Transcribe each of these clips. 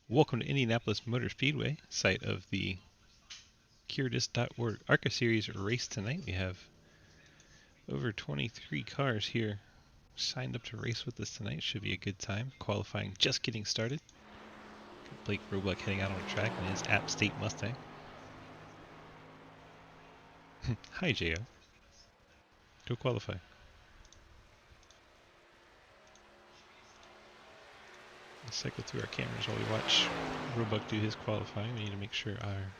Welcome to Indianapolis Motor Speedway, site of the Curious.org ARCA Series race tonight. We have over 23 cars here signed up to race with us tonight. Should be a good time. Qualifying just getting started. Blake Roebuck heading out on the track in his App State Mustang. Hi, J.O. Go qualify. Let's cycle through our cameras while we watch Roebuck do his qualifying. We need to make sure our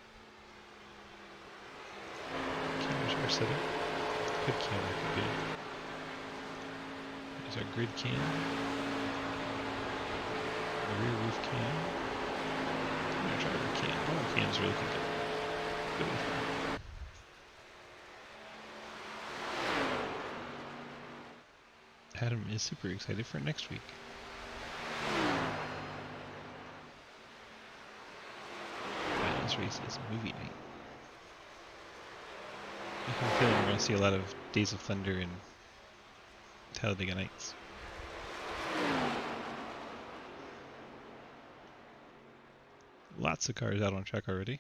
cameras are set up. Good camera, good. There's our grid cam. The rear roof cam. And our driver cam. All our cams are looking good. Adam is super excited for next week. This race is movie night. I have a feeling we're going to see a lot of Days of Thunder and Talladega Nights. Lots of cars out on track already.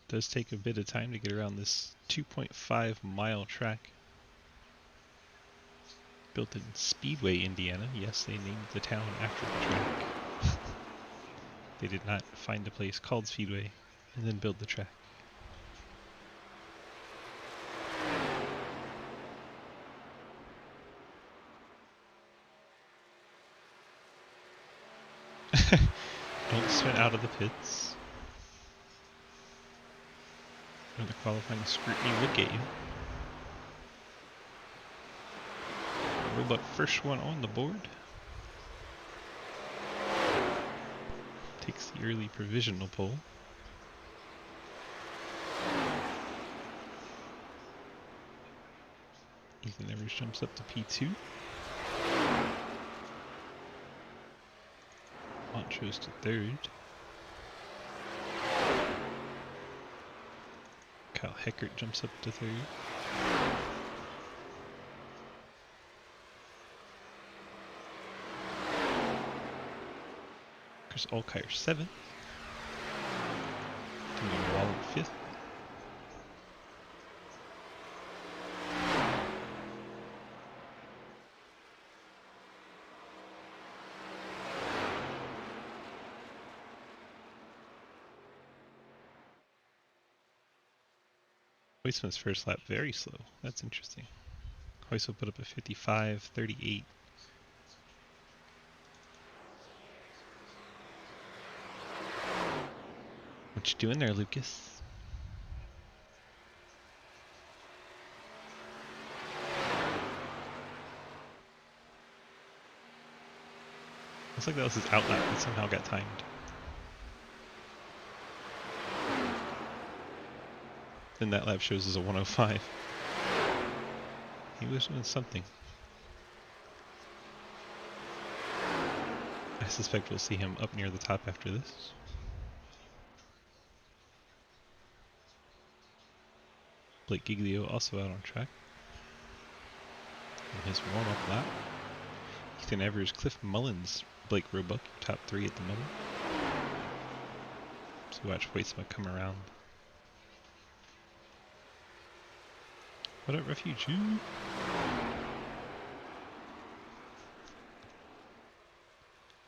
Does take a bit of time to get around this 2.5 mile track. Built in Speedway, Indiana. Yes, they named the town after the track. They did not find a place called Speedway and then build the track. Don't spin out of the pits. Or the qualifying scrutiny would get you. Roebuck first one on the board. Takes the early provisional pole. Ethan Evers jumps up to P2. Montrose to third. Kyle Heckert jumps up to third. Chris Alkire seventh. Timmy Waller fifth. Huisman's first lap very slow. That's interesting. Huisman put up a 55.38. What you doing there, Lucas? Looks like that was his outlet that somehow got timed. Then that lap shows as a 105. He was doing something. I suspect we'll see him up near the top after this. Blake Giglio also out on track. In his warm-up lap. Ethan Evers, Cliff Mullins, Blake Roebuck, top three at the middle. So watch Huisman come around. What up, Refugee?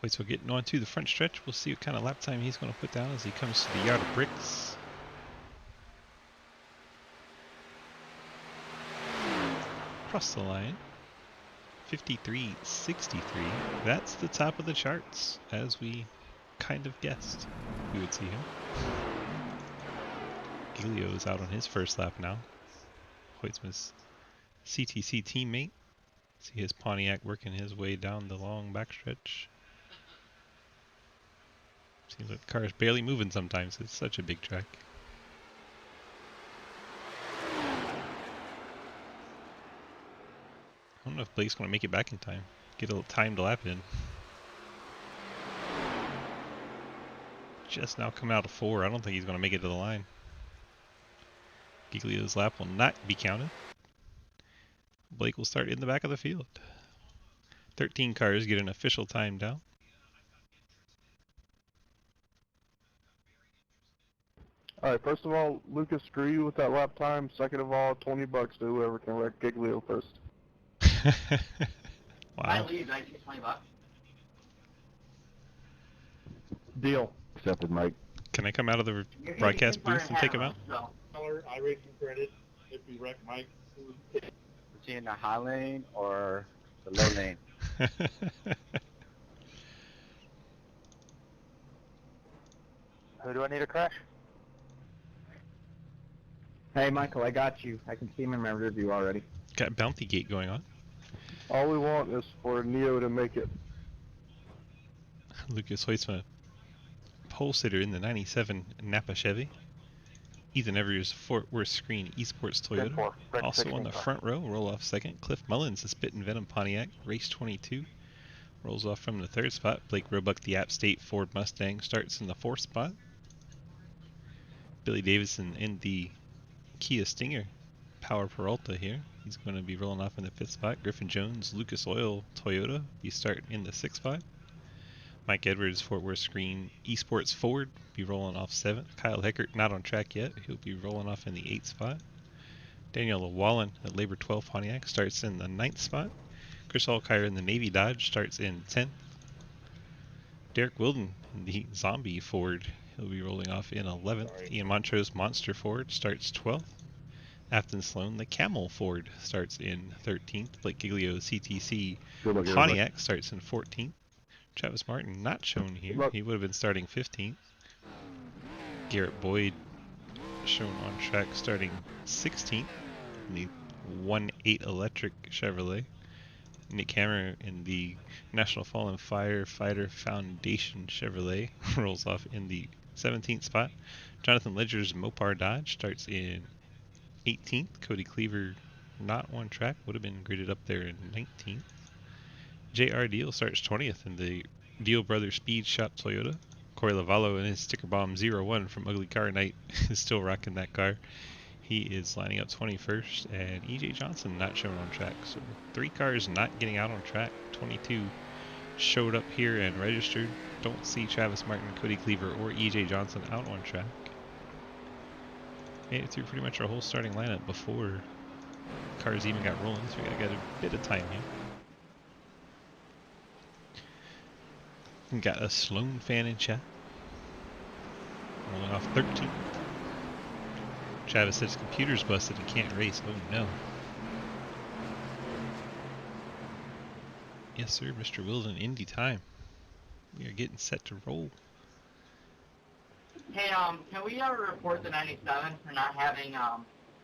Huisman getting on to the front stretch. We'll see what kind of lap time he's going to put down as he comes to the yard of bricks. Across the line. 53.63. That's the top of the charts, as we kind of guessed we would see him. Giglio is out on his first lap now. Huisman's CTC teammate. See his Pontiac working his way down the long backstretch. Seems like the car is barely moving sometimes. It's such a big track. I don't know if Blake's going to make it back in time. Get a little time to lap in. Just now coming out of 4. I don't think he's going to make it to the line. Giglio's lap will not be counted. Blake will start in the back of the field. 13 cars get an official time down. Alright, first of all, Lucas, screw you with that lap time. Second of all, $20 to whoever can wreck Giglio first. Wow. I leave, I take $20. Deal. Accepted, Mike. Can I come out of the You're broadcast booth and take him out? So. I rate some credit if we wreck Mike. Is he in the high lane or the low lane? Who do I need to crash? Hey, Michael, I got you. I can see him in my rear view already. Got Bounty Gate going on. All we want is for Neo to make it. Lucas Hoytsma, pole sitter in the 97 Napa Chevy. Ethan Evers, Fort Worth Screen Esports Toyota. Also on the front row, roll off second. Cliff Mullins, the Spit and Venom Pontiac, race 22. Rolls off from the third spot. Blake Roebuck, the App State Ford Mustang, starts in the fourth spot. Billy Davison in the Kia Stinger, Power Peralta here. He's going to be rolling off in the fifth spot. Griffin Jones, Lucas Oil Toyota, be starting in the sixth spot. Mike Edwards, Fort Worth Screen Esports Ford, be rolling off seventh. Kyle Heckert, not on track yet. He'll be rolling off in the eighth spot. Daniel Wallen at Labor 12 Pontiac starts in the ninth spot. Chris Alkire in the Navy Dodge starts in 10th. Derek Wilden in the Zombie Ford, he'll be rolling off in 11th. Ian Montrose Monster Ford starts 12th. Afton Sloan, the Camel Ford, starts in 13th. Blake Giglio, CTC Pontiac, starts in 14th. Travis Martin, not shown here. He would have been starting 15th. Garrett Boyd, shown on track, starting 16th in the 1.8 electric Chevrolet. Nick Hammer in the National Fallen Firefighter Foundation Chevrolet rolls off in the 17th spot. Jonathan Ledger's Mopar Dodge starts in 18th. Cody Cleaver not on track, would have been graded up there in 19th. J.R. Deal starts 20th in the Deal Brothers Speed Shop Toyota. Corey Lavallo in his Sticker Bomb 01 from Ugly Car Night is still rocking that car. He is lining up 21st, and E.J. Johnson not shown on track. So 3 cars not getting out on track. 22 showed up here and registered. Don't see Travis Martin, Cody Cleaver, or E.J. Johnson out on track. Made it through pretty much our whole starting lineup before cars even got rolling, so we gotta get a bit of time here. We got a Sloan fan in chat. Rolling off 13th. Travis said his computer's busted and can't race. Oh no. Yes sir, Mr. Wilden, Indy time. We are getting set to roll. Hey, can we ever report the 97 for not having,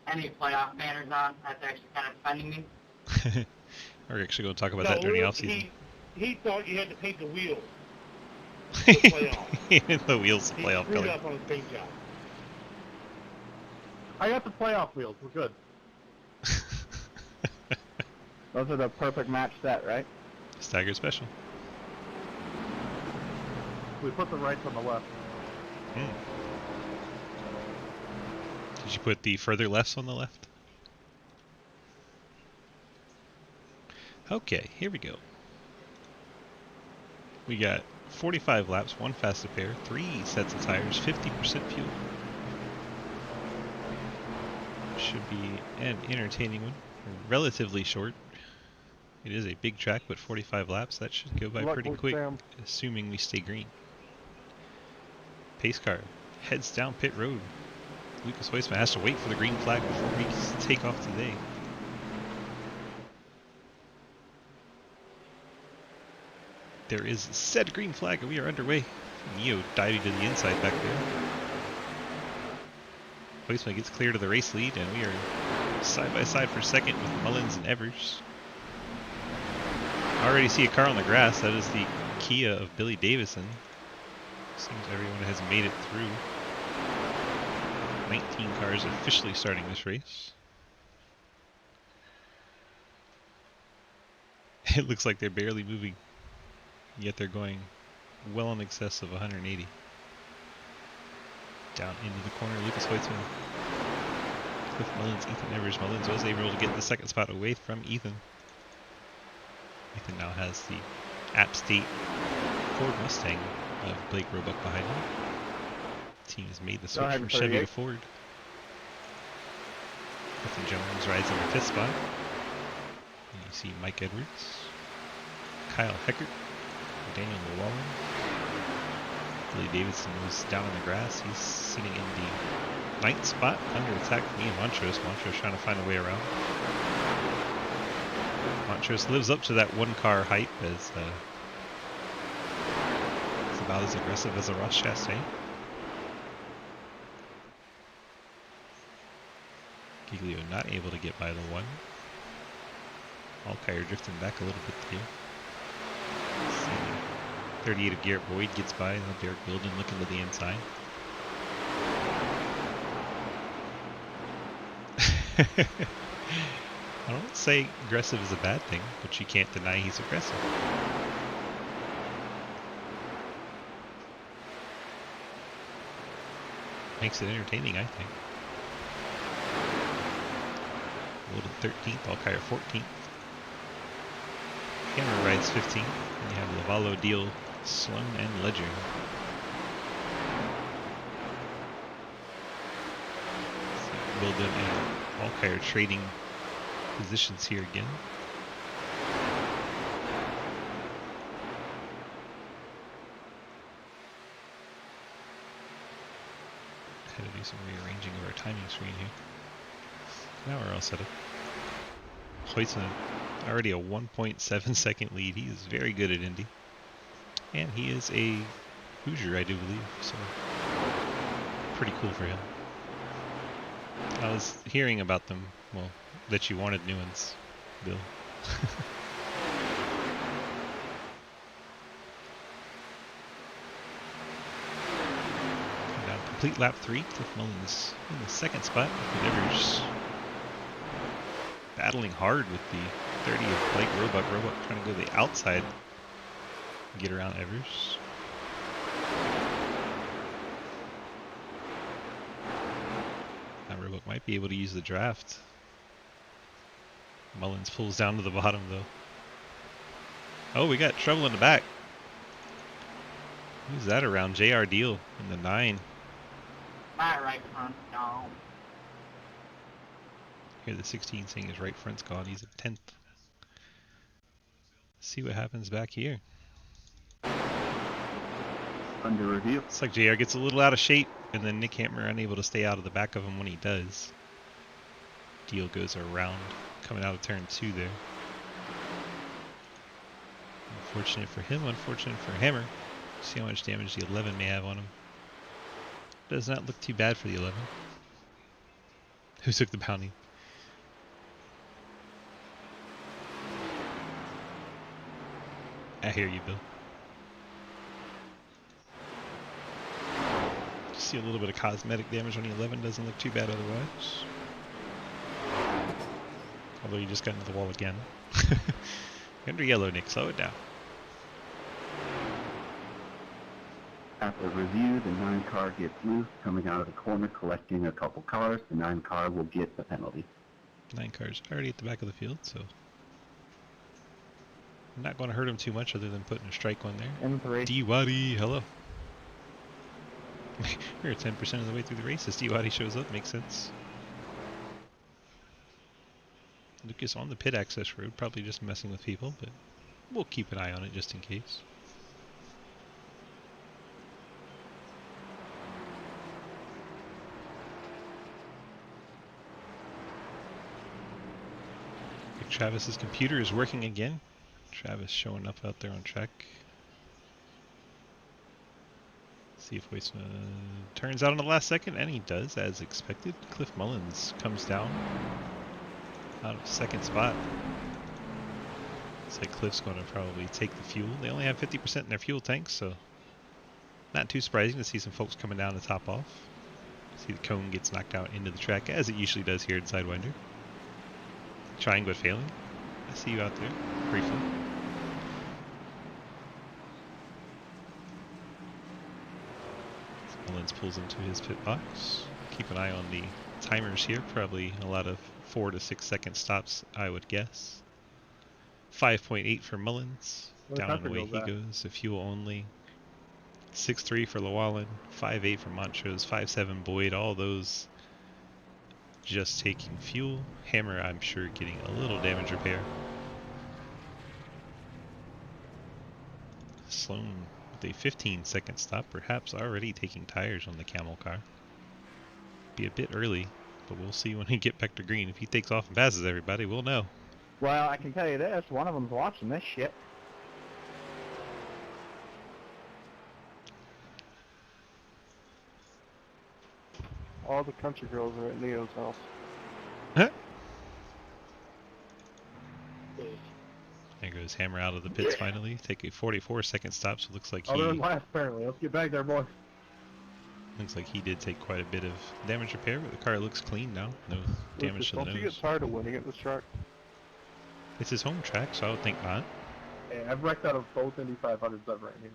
any playoff banners on? That's actually kind of offending me. We're actually going to talk about that during the offseason. He thought you had to paint the wheels. The playoff. The wheels He playoff screwed color. up on his paint job. I got the playoff wheels. We're good. Those are the perfect match set, right? Staggered special. We put the rights on the left. Did you put the further lefts on the left? Okay, here we go. We got 45 laps, 1 fast pair, 3 sets of tires, 50% fuel. Should be an entertaining one. Relatively short. It is a big track, but 45 laps, that should go by pretty quick, assuming we stay green. Pace car heads down pit road. Lucas Hoytsma has to wait for the green flag before we take off today. There is said green flag and we are underway. Neo diving to the inside back there. Hoytsma gets clear to the race lead and we are side by side for second with Mullins and Evers. I already see a car on the grass. That is the Kia of Billy Davison. Seems everyone has made it through. 19 cars officially starting this race. It looks like they're barely moving, yet they're going well in excess of 180. Down into the corner, Lucas Hoytsma. Cliff Mullins, Ethan Evers. Mullins was able to get the second spot away from Ethan. Ethan now has the App State Ford Mustang of Blake Roebuck behind him. team has made the Go switch ahead, from Chevy to 38. Ford. Clifton Jones rides in the 5th spot. And you see Mike Edwards, Kyle Heckert, Daniel Llewellyn. Billy Davidson was down on the grass. He's sitting in the 9th spot under attack from Ian Montrose. Montrose trying to find a way around. Montrose lives up to that 1-car hype as it's about as aggressive as a Ross Chastain. Giglio not able to get by the 1. Alkire drifting back a little bit here. 38 of Garrett Boyd gets by, and Derek Wilden looking to the inside. I don't say aggressive is a bad thing, but you can't deny he's aggressive. Makes it entertaining, I think. Wilden 13th, Alkire 14th. Hammer rides 15th, and you have Lavallo, Deal, Sloan, and Ledger. So Wilden and Alkire trading positions here again. Had to do some rearranging of our timing screen here. Now we're all set up. Hoytson already a 1.7 second lead. He is very good at Indy. And he is a Hoosier, I do believe, so pretty cool for him. I was hearing about them, well, that you wanted new ones, Bill. Now, complete lap 3, Cliff Mullins in the 2nd spot, with Evers battling hard with the 30 of Blake Roebuck. Roebuck trying to go the outside, get around Evers. Now Roebuck might be able to use the draft. Mullins pulls down to the bottom though. Oh, we got trouble in the back. Who's that around? JR Deal in the 9. My right front, no. Here the 16 saying his right front's gone. He's at 10th. See what happens back here. Under review. Looks like JR gets a little out of shape, and then Nick Hammer unable to stay out of the back of him when he does. Deal goes around, coming out of turn 2 there. Unfortunate for him, unfortunate for Hammer. See how much damage the 11 may have on him. Does not look too bad for the 11. Who took the bounty? I hear you, Bill. See a little bit of cosmetic damage on the 11, doesn't look too bad otherwise. Although you just got into the wall again. Under yellow, Nick, slow it down. After review, the 9 car gets loose, coming out of the corner, collecting a couple cars. The 9 car will get the penalty. 9 cars already at the back of the field, so I'm not going to hurt him too much other than putting a strike on there. M3. D-Waddy, hello. We're 10% of the way through the race. As D-Waddy shows up, makes sense. Lucas on the pit access road, probably just messing with people, but we'll keep an eye on it just in case. Travis's computer is working again. Travis showing up out there on track. See if Waitsman turns out on the last second, and he does, as expected. Cliff Mullins comes down out of 2nd spot. Looks like Cliff's going to probably take the fuel. They only have 50% in their fuel tanks, so not too surprising to see some folks coming down to top off. See the cone gets knocked out into the track, as it usually does here in Sidewinder. Trying but failing. I see you out there, briefly. Mullins pulls into his pit box. Keep an eye on the timers here. Probably a lot of 4 to 6 second stops, I would guess. 5.8 for Mullins. Where's Down and Tucker away go he back? goes. A fuel only. 6-3 for Llewellyn, 5-8 for Montrose, 5-7 Boyd. All those just taking fuel. Hammer, I'm sure, getting a little damage repair. Sloan with a 15-second stop, perhaps already taking tires on the camel car. Be a bit early, but we'll see when he get back to green. If he takes off and passes everybody, we'll know. Well, I can tell you this, one of them's watching this shit. All the country girls are at Neo's house. Huh? There goes Hammer out of the pits finally. Take a 44-second stop, so it looks like Oh, they're he... last apparently. Let's get back there, boys. Looks like he did take quite a bit of damage repair, but the car looks clean now. No damage Lucas, to the don't you nose. get tired of winning at this track? It's his home track, so I would think not. Hey, I've wrecked out of both Indy 500s I've ran here.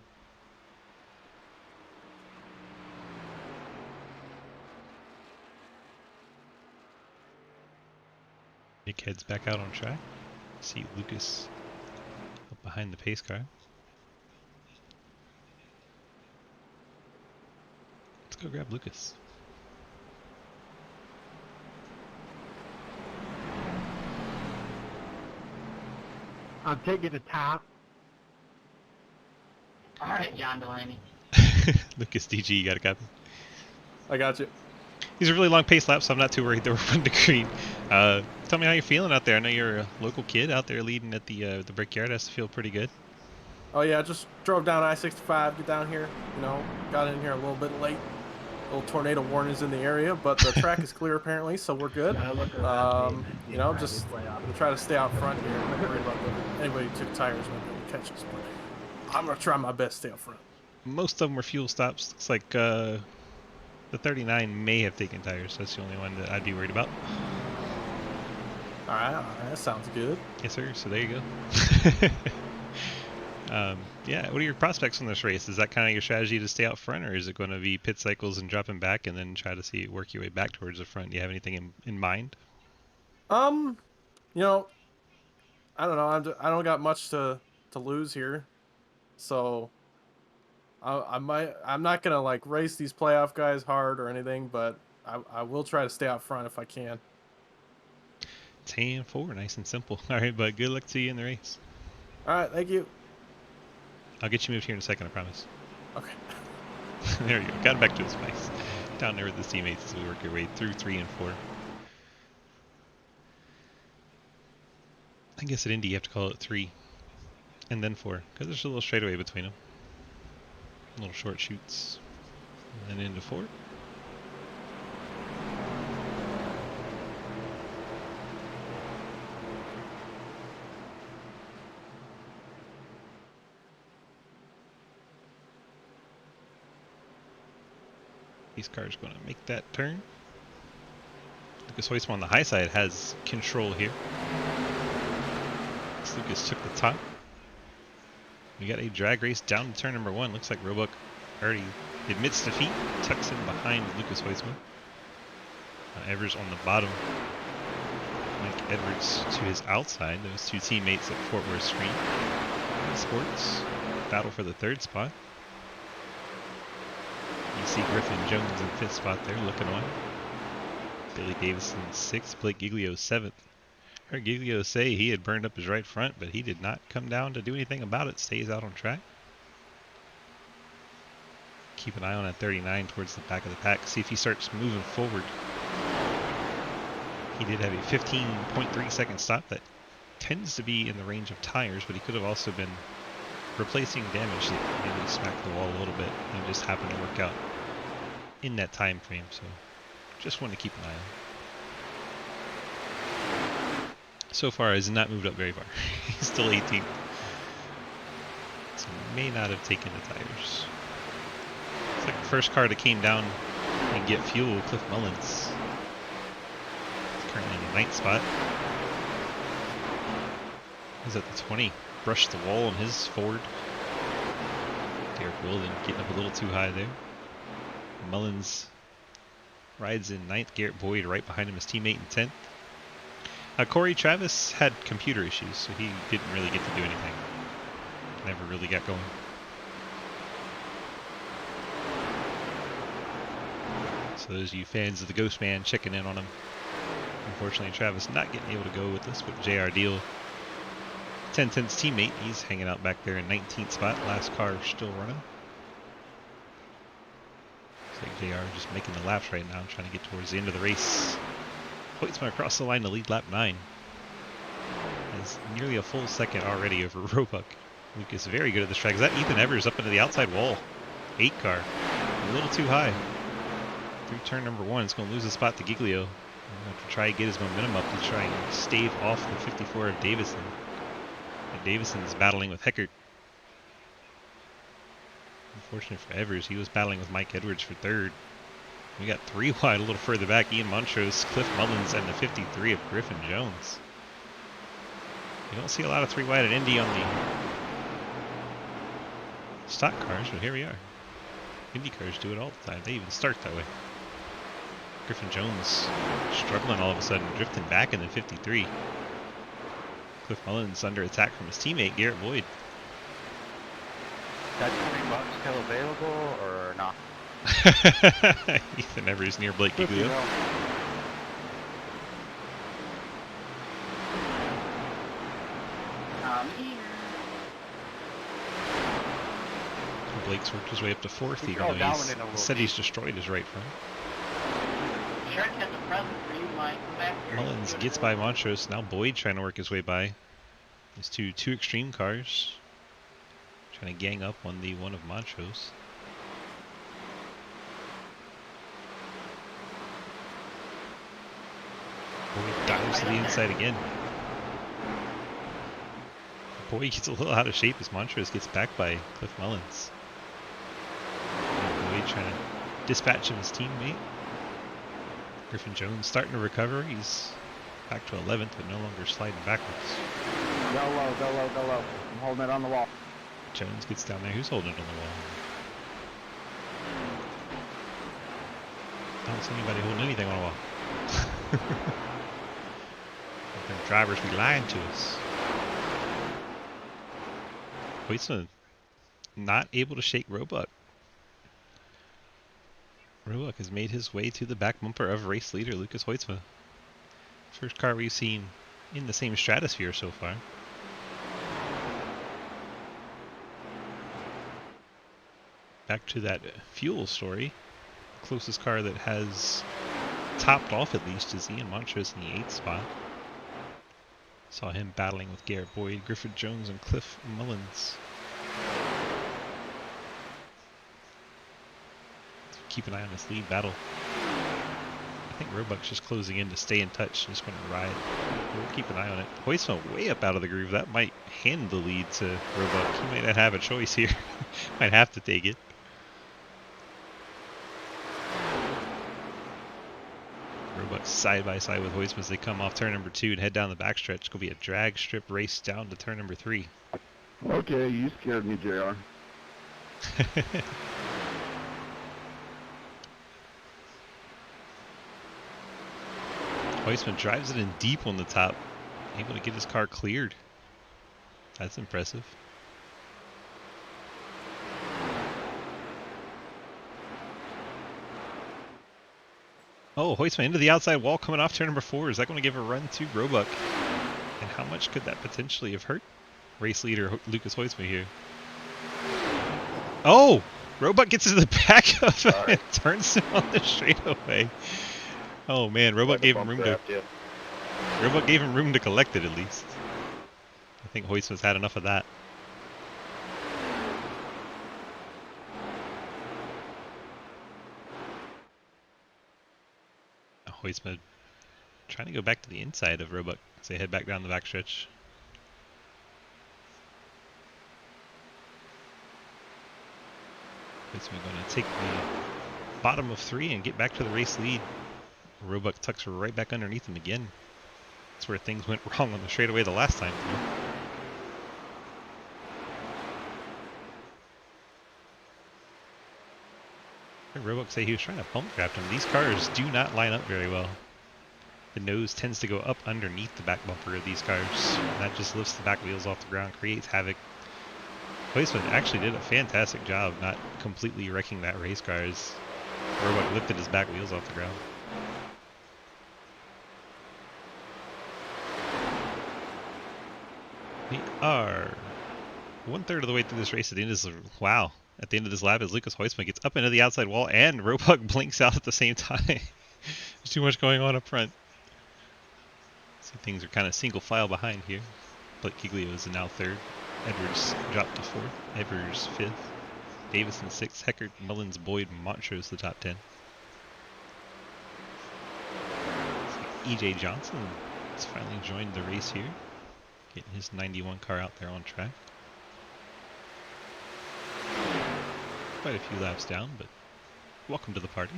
Nick heads back out on track. See Lucas up behind the pace car. Let's go grab Lucas. I'll take you to top. Alright, John Delaney. Lucas DG, you got a copy? I got you. These are really long pace laps, so I'm not too worried that we're running to green. Tell me how you're feeling out there. I know you're a local kid out there leading at the Brickyard. Has to feel pretty good. Oh yeah, just drove down I-65, get down here. You know, got in here a little bit late. Little tornado warnings in the area, but the track is clear apparently, so we're good. You know, just gonna try to stay out front here. I'm not worried about anybody who took tires when they catch us, but I'm gonna try my best to stay out front. Most of them were fuel stops. Looks like the 39 may have taken tires. That's the only one that I'd be worried about. All right, that sounds good. Yes, sir. So there you go. Yeah, what are your prospects on this race? Is that kind of your strategy to stay out front, or is it going to be pit cycles and dropping back and then try to work your way back towards the front? Do you have anything in mind? You know, I don't know. I don't got much to lose here, so I'm not gonna like race these playoff guys hard or anything, but I will try to stay out front if I can. 10-4, nice and simple. All right, but good luck to you in the race. All right, thank you. I'll get you moved here in a second, I promise. Okay. There you go. Got him back to his place. Down there with his teammates as we work your way through 3 and 4. I guess at Indy you have to call it 3 and then 4, because there's a little straightaway between them. Little short shoots. And then into 4. These cars going to make that turn. Lucas Hoisman on the high side has control here. Lucas took the top. We got a drag race down to turn number 1. Looks like Roebuck already admits defeat. Tucks in behind Lucas Hoisman. Evers on the bottom. Mike Edwards to his outside. Those two teammates at Fort Worth Screen Sports. Battle for the 3rd spot. You see Griffin Jones in 5th spot there, looking on. Billy Davison 6th, Blake Giglio 7th. Heard Giglio say he had burned up his right front, but he did not come down to do anything about it. Stays out on track. Keep an eye on that 39 towards the back of the pack. See if he starts moving forward. He did have a 15.3 second stop that tends to be in the range of tires, but he could have also been replacing damage that maybe smacked the wall a little bit and just happened to work out in that time frame. So just want to keep an eye on. So far, has not moved up very far. He's still 18th. So may not have taken the tires. It's like the first car that came down and get fuel, Cliff Mullins. He's currently in the 9th spot. He's at the 20. Brushed the wall on his Ford. Derek Wilden getting up a little too high there. Mullins rides in 9th. Garrett Boyd right behind him, his teammate in 10th. Corey Travis had computer issues, so he didn't really get to do anything. Never really got going. So those of you fans of the Ghost Man checking in on him. Unfortunately, Travis not getting able to go with us, but JR Deal, 1010's teammate, he's hanging out back there in 19th spot. Last car still running. Looks like JR just making the laps right now, trying to get towards the end of the race. Hoytsman across the line to lead lap 9. Has nearly a full second already over Roebuck. Lucas very good at this track. Is that Ethan Evers up into the outside wall? 8 car. A little too high. Through turn number 1, it's going to lose a spot to Giglio. He'll have to try and get his momentum up to try and stave off the 54 of Davison. And Davison is battling with Heckert. Unfortunate for Evers, he was battling with Mike Edwards for 3rd. We got 3 wide a little further back. Ian Montrose, Cliff Mullins, and the 53 of Griffin Jones. You don't see a lot of 3 wide at Indy on the stock cars, but here we are. Indy cars do it all the time. They even start that way. Griffin Jones struggling all of a sudden, drifting back in the 53. Cliff Mullins under attack from his teammate, Garrett Boyd. That $20 still available or not? Ethan Evers near Blake Giglio. Blake's worked his way up to 4th, even though he said he's destroyed his right front. Mullins gets by Montrose. Now Boyd trying to work his way by. These two extreme cars. Trying to gang up on the one of Montrose. Boyd dives to the inside again. Boyd gets a little out of shape as Montrose gets back by Cliff Mullins. Boyd trying to dispatch of his teammate. Griffin Jones starting to recover. He's back to 11th, but no longer sliding backwards. Go low, go low, go low. I'm holding it on the wall. Jones gets down there. Who's holding it on the wall? I don't see anybody holding anything on the wall. The drivers be lying to us. Hoytsman not able to shake Roebuck. Roebuck has made his way to the back bumper of race leader Lucas Hoytsma. First car we've seen in the same stratosphere so far. Back to that fuel story. Closest car that has topped off at least is Ian Montrose in the 8th spot. Saw him battling with Garrett Boyd, Griffin Jones, and Cliff Mullins. Keep an eye on this lead battle. I think Roebuck's just closing in to stay in touch. Just going to ride. We'll keep an eye on it. Hoytsma way up out of the groove. That might hand the lead to Roebuck. He might not have a choice here. Might have to take it. Roebuck side by side with Hoytsma as they come off turn number 2 and head down the backstretch. It's going to be a drag strip race down to turn number 3. Okay, you scared me, JR. Hoytsman drives it in deep on the top, able to get his car cleared. That's impressive. Oh, Hoytsman into the outside wall coming off turn number 4. Is that going to give a run to Roebuck? And how much could that potentially have hurt race leader Lucas Hoytsman here? Oh! Roebuck gets to the back of him and turns him on the straightaway. Oh man, Roebuck gave him room to collect it at least. I think Hoytsman's had enough of that. Hoytsman trying to go back to the inside of Roebuck as they head back down the backstretch. Hoytsman going to take the bottom of 3 and get back to the race lead. Roebuck tucks right back underneath him again. That's where things went wrong on the straightaway the last time. I heard Roebuck say he was trying to bump draft him. These cars do not line up very well. The nose tends to go up underneath the back bumper of these cars. That just lifts the back wheels off the ground, creates havoc. Hoytsman actually did a fantastic job not completely wrecking that race car. Roebuck lifted his back wheels off the ground. We are 1/3 of the way through this race. At the end of this, wow! At the end of this lap, as Lucas Heusman gets up into the outside wall, and Roebuck blinks out at the same time. There's too much going on up front. See, things are kind of single file behind here. Blake Giglio is now 3rd. Edwards dropped to 4th. Evers 5th. Davison 6th. Heckert, Mullins, Boyd, Montrose the top 10. E.J. Johnson has finally joined the race here. Getting his 91 car out there on track. Quite a few laps down, but welcome to the party.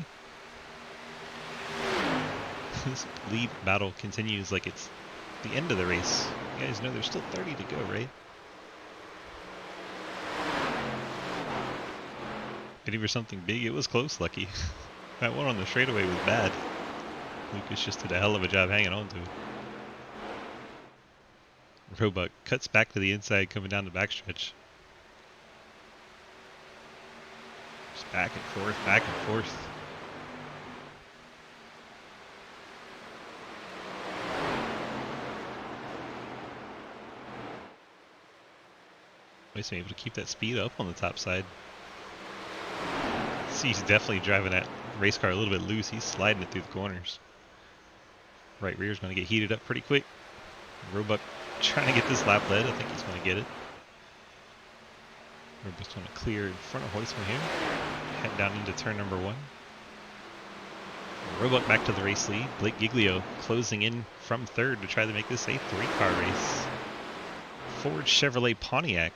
This lead battle continues like it's the end of the race. You guys know there's still 30 to go, right? Ready for something big? It was close, Lucky. That one on the straightaway was bad. Lucas just did a hell of a job hanging on to it. Roebuck cuts back to the inside coming down the backstretch. Just back and forth, back and forth. He's able to keep that speed up on the top side. See, he's definitely driving that race car a little bit loose. He's sliding it through the corners. Right rear is going to get heated up pretty quick. Roebuck trying to get this lap led. I think he's going to get it. Roebuck's going to clear in front of Heusman here. Head down into turn number 1. Roebuck back to the race lead. Blake Giglio closing in from 3rd to try to make this a 3-car race. Ford, Chevrolet, Pontiac.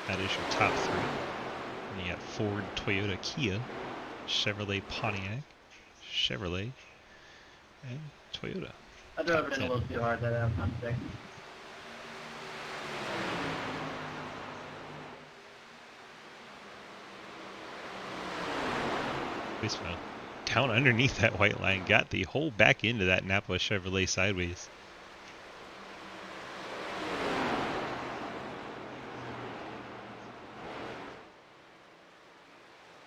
That is your top 3. And you got Ford, Toyota, Kia, Chevrolet, Pontiac, Chevrolet, and Toyota. I drove it in a little too hard that I'm sick. Heusman down underneath that white line, got the whole back end of that Napa Chevrolet sideways.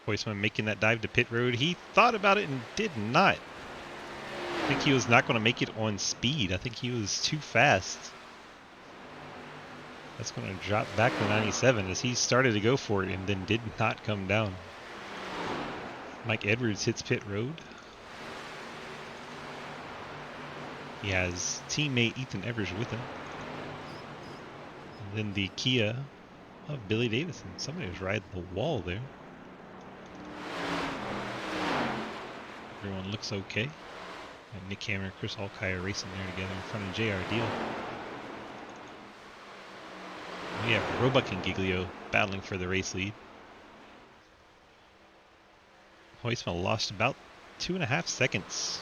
Heusman making that dive to pit road. He thought about it and did not. I think he was not going to make it on speed. I think he was too fast. That's going to drop back to 97 as he started to go for it and then did not come down. Mike Edwards hits pit road. He has teammate Ethan Evers with him. And then the Kia of Billy Davison. Somebody was riding the wall there. Everyone looks okay. And Nick Hammer and Chris Alkire are racing there together in front of JR Deal. We have Roebuck and Giglio battling for the race lead. Heusman lost about 2.5 seconds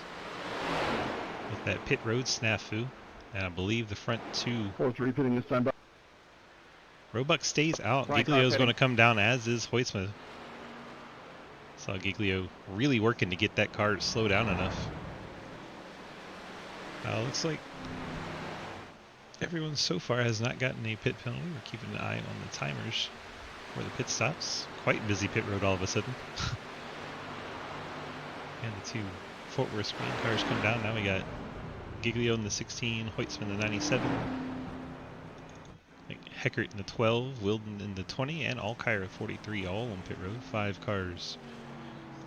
with that pit road snafu. And I believe the front 2. What's repeating this time? Roebuck stays out. Right, Giglio is going to come down, as is Heusman. Saw Giglio really working to get that car to slow down enough. Looks like everyone so far has not gotten a pit penalty. We're keeping an eye on the timers for the pit stops. Quite busy pit road all of a sudden. And the 2 Fort Worth Screen cars come down. Now we got Giglio in the 16, Heusman in the 97. Heckert in the 12, Wilden in the 20, and Alkire at 43, all on pit road. 5 cars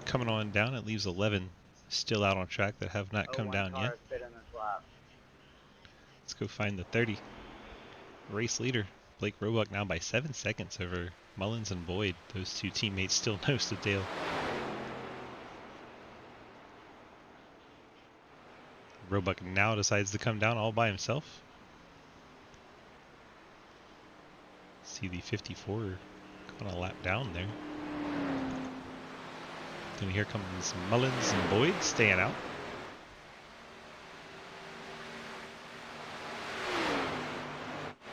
coming on down. It leaves 11 still out on track that have not come down yet. Let's go find the 30. Race leader, Blake Roebuck, now by 7 seconds over Mullins and Boyd. Those 2 teammates still nose to tail. Roebuck now decides to come down all by himself. See the 54 going to lap down there. Then here comes Mullins and Boyd staying out.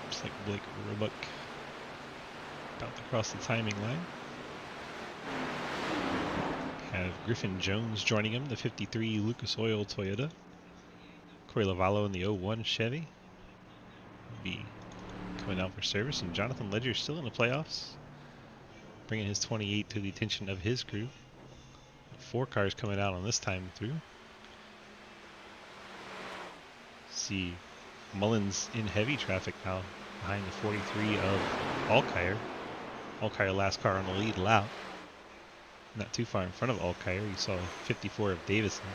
Looks like Blake Roebuck about to cross the timing line. Have Griffin Jones joining him, the 53 Lucas Oil Toyota. Corey Lavallo in the 01 Chevy. Will be coming down for service, and Jonathan Ledger still in the playoffs. bringing his 28 to the attention of his crew. 4 cars coming out on this time through. See Mullins in heavy traffic now behind the 43 of Alkire. Alkire last car on the lead lap. Not too far in front of Alkire. You saw 54 of Davison.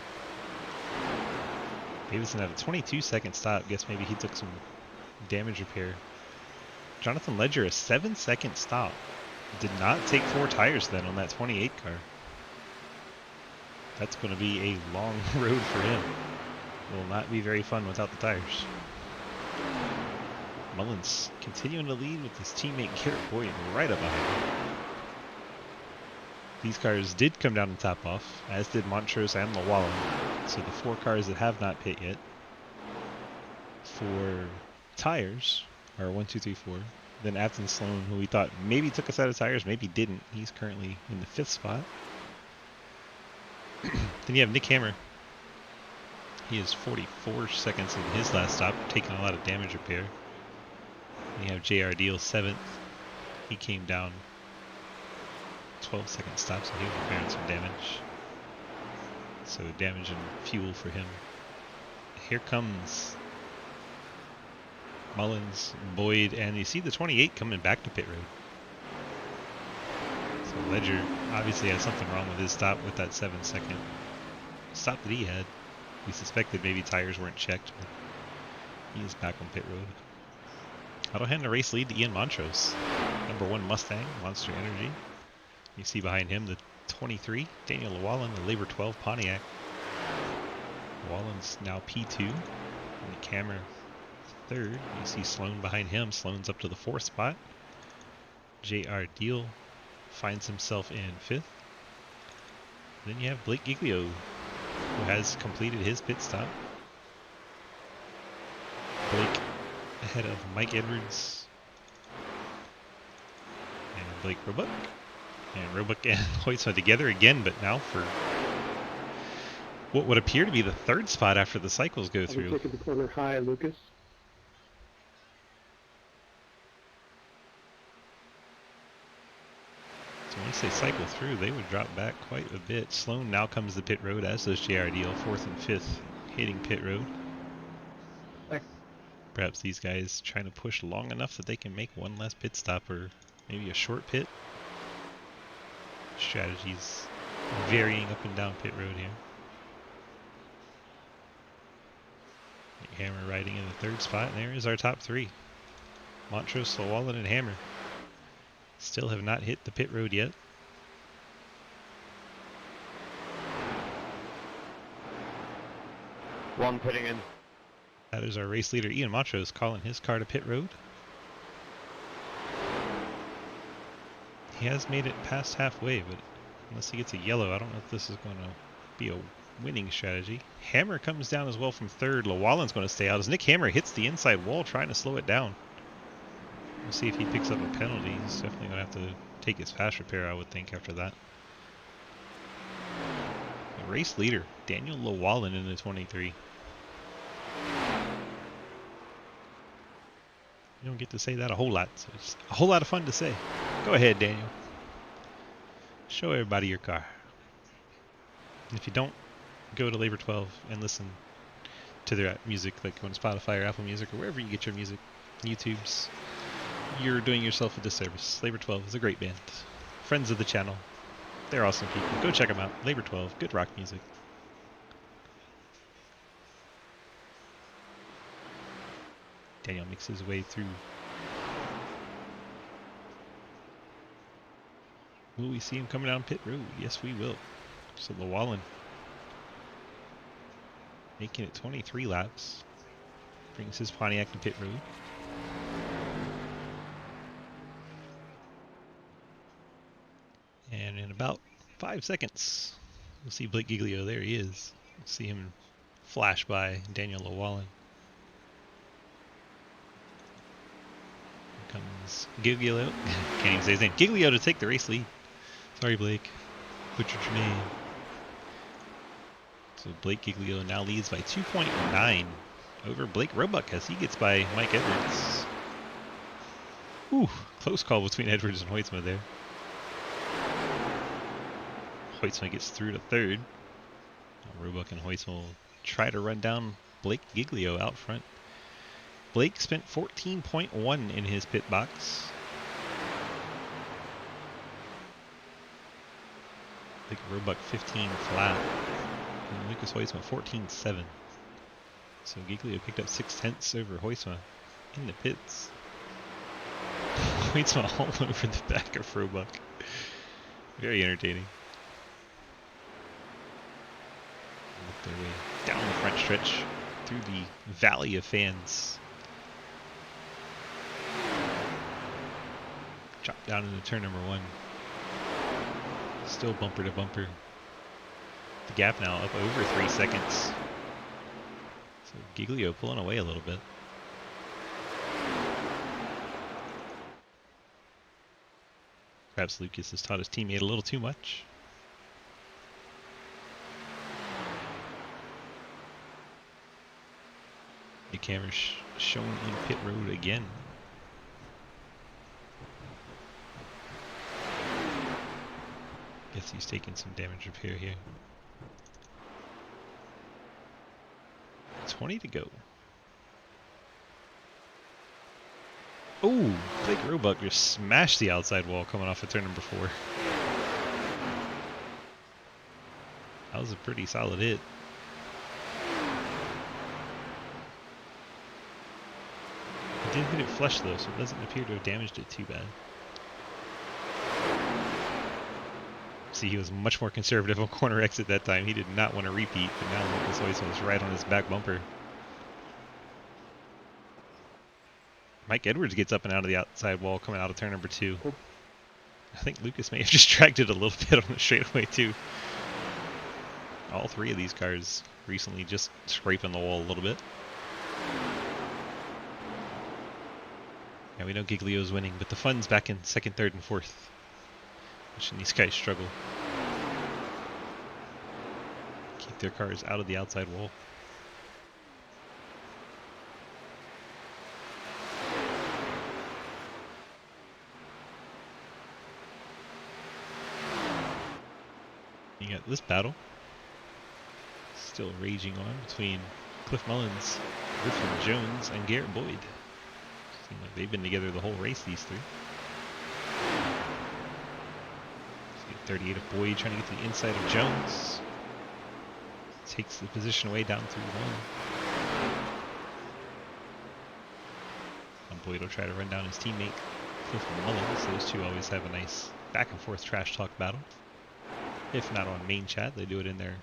Davison had a 22-second stop. Guess maybe he took some damage repair. Jonathan Ledger, a 7-second stop. Did not take 4 tires then on that 28 car. That's going to be a long road for him. Will not be very fun without the tires. Mullins continuing to lead with his teammate Garrett Boyd right up behind him. These cars did come down and top off, as did Montrose and Llewellyn. So the 4 cars that have not pit yet for tires are 1, 2, 3, 4. Then Afton Sloan, who we thought maybe took us out of tires, maybe didn't. He's currently in the 5th spot. Then you have Nick Hammer. He is 44 seconds in his last stop, taking a lot of damage repair. And you have JR Deal 7th. He came down 12-second stop, so he was repairing some damage. So damage and fuel for him. Here comes Mullins, Boyd, and you see the 28 coming back to pit road. So Ledger obviously had something wrong with his stop with that 7-second stop that he had. We suspected maybe tires weren't checked, but he is back on pit road. That'll hand the race lead to Ian Montrose. Number 1 Mustang, Monster Energy. You see behind him the 23, Daniel Llewellyn, the Labor 12 Pontiac. Llewellyn's now P2, and the Camera 3rd. You see Sloan behind him. Sloan's up to the 4th spot. JR Deal finds himself in 5th. Then you have Blake Giglio, who has completed his pit stop. Blake ahead of Mike Edwards and Blake Roebuck. And Roebuck and Hoytsma together again, but now for what would appear to be the 3rd spot after the cycles go through. Taking the corner high, Lucas. So once they cycle through, they would drop back quite a bit. Sloan now comes to pit road, as does JR Deal, 4th and 5th, hitting pit road. Perhaps these guys trying to push long enough that they can make one last pit stop, or maybe a short pit. Strategies varying up and down pit road here. Hammer riding in the 3rd spot, and there is our top 3. Montrose, Llewellyn, and Hammer. Still have not hit the pit road yet. One pitting in. That is our race leader, Ian Montrose, calling his car to pit road. He has made it past halfway, but unless he gets a yellow, I don't know if this is going to be a winning strategy. Hammer comes down as well from 3rd. Llewellyn's going to stay out as Nick Hammer hits the inside wall trying to slow it down. We'll see if he picks up a penalty. He's definitely going to have to take his fast repair, I would think, after that. The race leader, Daniel Llewellyn in the 23. You don't get to say that a whole lot, so it's a whole lot of fun to say. Go ahead, Daniel. Show everybody your car. And if you don't, go to Labor 12 and listen to their music, like on Spotify or Apple Music or wherever you get your music, YouTube's. You're doing yourself a disservice. Labor 12 is a great band. Friends of the channel. They're awesome people. Go check them out. Labor 12, good rock music. Daniel makes his way through. Will we see him coming down pit road? Yes, we will. So Llewellyn making it 23 laps. Brings his Pontiac to pit road. And in about 5 seconds, we'll see Blake Giglio. There he is. We'll see him flash by Daniel Llewellyn. Here comes Giglio. Can't even say his name. Giglio to take the race lead. Sorry, Blake. Butchered your name. So Blake Giglio now leads by 2.9 over Blake Roebuck as he gets by Mike Edwards. Ooh, close call between Edwards and Hoytsma there. Hoytsma gets through to third. Roebuck and Hoytsma will try to run down Blake Giglio out front. Blake spent 14.1 in his pit box. I think Roebuck 15 flat. And Lucas Hoytsma 14.7. So Giglio picked up 0.6 over Hoytsma in the pits. Hoytsma all over the back of Roebuck. Very entertaining. Make their way down the front stretch through the valley of fans. Drop down into turn number 1. Still bumper to bumper. The gap now up over 3 seconds. So Giglio pulling away a little bit. Perhaps Lucas has taught his teammate a little too much. The camera's shown in pit road again. Guess he's taking some damage repair here. 20 to go. Oh, Blake Roebuck just smashed the outside wall coming off of turn number 4. That was a pretty solid hit. He did hit it flush though, so it doesn't appear to have damaged it too bad. See, he was much more conservative on corner exit that time. He did not want to repeat, but now Lucas Hoytsma was right on his back bumper. Mike Edwards gets up and out of the outside wall coming out of turn number 2. I think Lucas may have distracted a little bit on the straightaway too. All 3 of these cars recently just scraping the wall a little bit. Yeah, we know Giglio's winning, but the fun's back in 2nd, 3rd, and 4th. Watching these guys struggle. Keep their cars out of the outside wall. You got this battle still raging on between Cliff Mullins, Griffin Jones, and Garrett Boyd. Seems like they've been together the whole race, these 3. 38 of Boyd trying to get to the inside of Jones. Takes the position away down through 1. And Boyd will try to run down his teammate, Cliff Mullins. Those two always have a nice back and forth trash talk battle. If not on main chat, they do it in their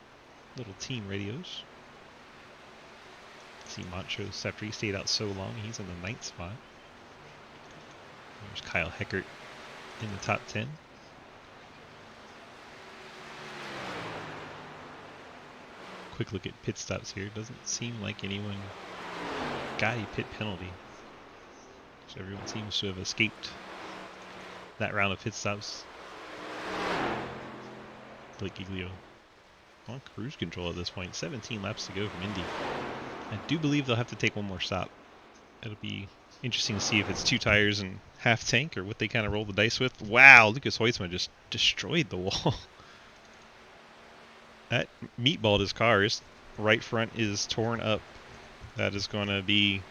little team radios. See Montrose, after he stayed out so long, he's in the 9th spot. There's Kyle Heckert in the top 10. Quick look at pit stops here. Doesn't seem like anyone got a pit penalty. So everyone seems to have escaped that round of pit stops. Blake Giglio on cruise control at this point. 17 laps to go from Indy. I do believe they'll have to take one more stop. It'll be interesting to see if it's 2 tires and half tank or what they kind of roll the dice with. Wow, Lucas Hoytsma just destroyed the wall. That meatballed his cars. Right front is torn up. That is going to be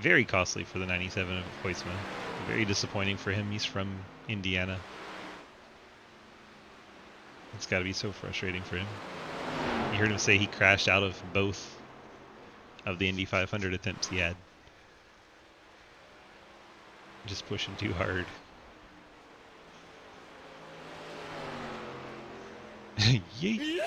very costly for the 97 of Hoytsma. Very disappointing for him. He's from Indiana. It's got to be so frustrating for him. You heard him say he crashed out of both of the Indy 500 attempts he had. Just pushing too hard. Yeet!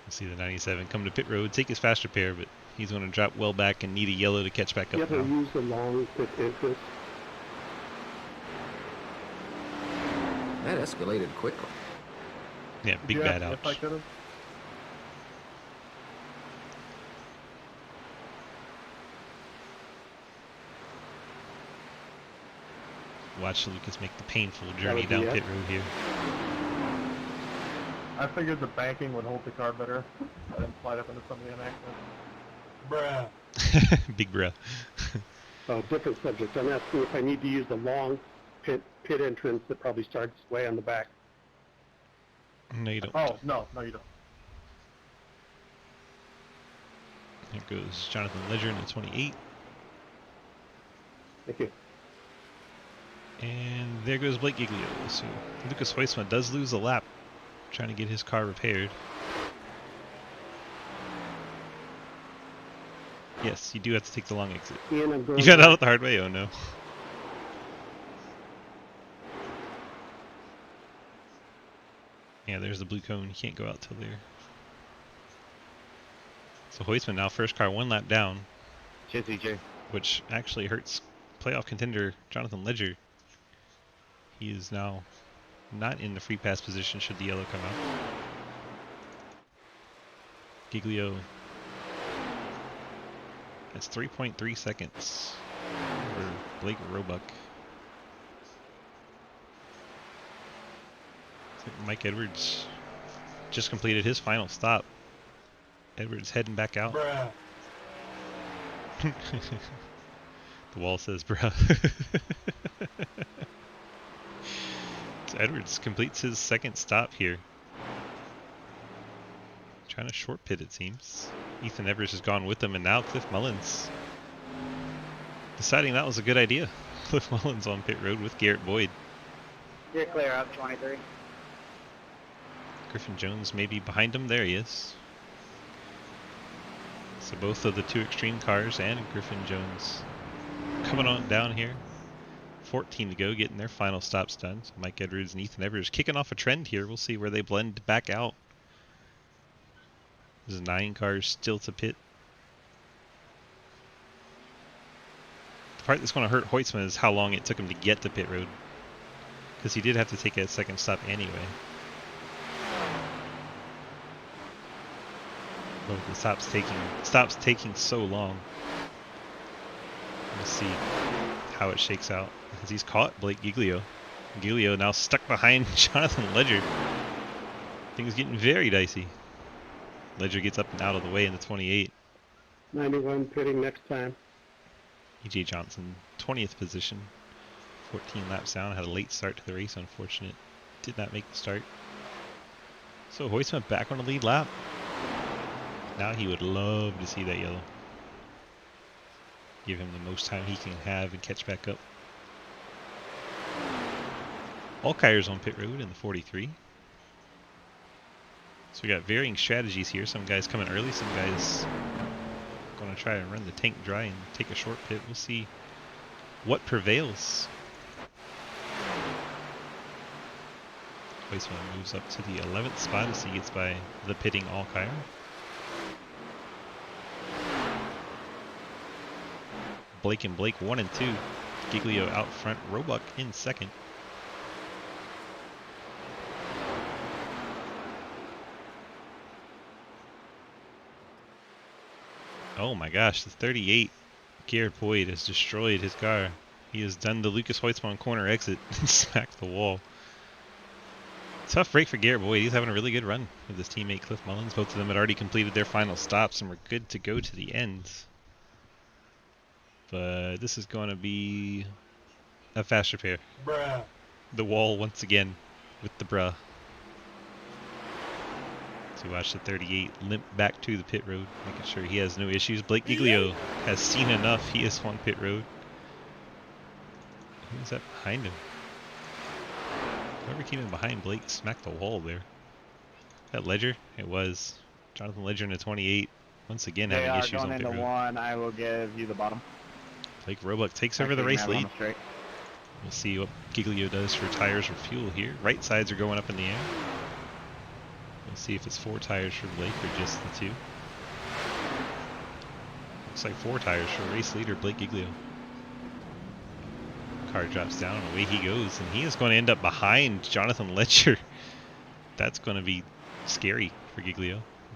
See the 97 come to pit road, take his fast repair, but he's going to drop well back and need a yellow to catch back up. You have to use the long pit interest. That escalated quickly. Yeah, big bad ouch. If I could have. Watch Lucas make the painful journey down pit road here. I figured the banking would hold the car better. I didn't slide up into somebody in an accident. Big bruh. Different subject. I'm asking if I need to use the long pit entrance that probably starts way on the back. No, you don't. Oh, no, you don't. There goes Jonathan Ledger in the 28. Thank you. And there goes Blake Giglio. So Lucas Huisman does lose a lap trying to get his car repaired. Yes, you do have to take the long exit. Ian, I'm going You got out the hard way? Oh no. Yeah, there's the blue cone. You can't go out till there. So Huisman now first car 1 lap down. JCJ. Which actually hurts playoff contender Jonathan Ledger. He is now not in the free pass position should the yellow come out. Giglio has 3.3 seconds for Blake Roebuck. Mike Edwards just completed his final stop. Edwards heading back out. Bruh. The wall says bruh. So Edwards completes his second stop here. Trying to short pit it seems. Ethan Evers has gone with him and now Cliff Mullins deciding that was a good idea. Cliff Mullins on pit road with Garrett Boyd. You're clear up 23. Griffin Jones maybe behind him. There he is. So both of the two extreme cars and Griffin Jones coming on down here. 14 to go, getting their final stops done. So Mike Edwards and Ethan Evers kicking off a trend here. We'll see where they blend back out. There's 9 cars still to pit. The part that's going to hurt Huisman is how long it took him to get to pit road, because he did have to take a second stop anyway. But the stops taking so long. We'll see how it shakes out, because he's caught Blake Giglio. Giglio now stuck behind Jonathan Ledger. Things getting very dicey. Ledger gets up and out of the way in the 28. 91 pitting next time. E.J. Johnson, 20th position. 14 laps down. Had a late start to the race, unfortunate. Did not make the start. So Huisman back on the lead lap. Now he would love to see that yellow. Give him the most time he can have and catch back up. Allkire's on pit road in the 43. So we got varying strategies here. Some guys coming early, some guys going to try and run the tank dry and take a short pit. We'll see what prevails. Huisman moves up to the 11th spot as he gets by the pitting Allkire. Blake and Blake 1 and 2. Giglio out front, Roebuck in second. Oh my gosh, the 38, Garrett Boyd, has destroyed his car. He has done the Lucas Huisman corner exit and smacked the wall. Tough break for Garrett Boyd. He's having a really good run with his teammate Cliff Mullins. Both of them had already completed their final stops and were good to go to the end. But this is going to be a fast repair. Bruh. The wall once again with the bruh. So watch the 38 limp back to the pit road, making sure he has no issues. Blake Giglio has seen enough. He is on pit road. Who's that behind him? Whoever came in behind Blake smacked the wall there. That Ledger? It was. Jonathan Ledger in the 28. Once again having issues going on pit into road. 1. I will give you the bottom. Blake Roebuck takes over the race lead. We'll see what Giglio does for tires or fuel here. Right sides are going up in the air. We'll see if it's 4 tires for Blake or just the 2. Looks like 4 tires for race leader Blake Giglio. Car drops down and away he goes, and he is going to end up behind Jonathan Ledger. That's going to be scary for Giglio.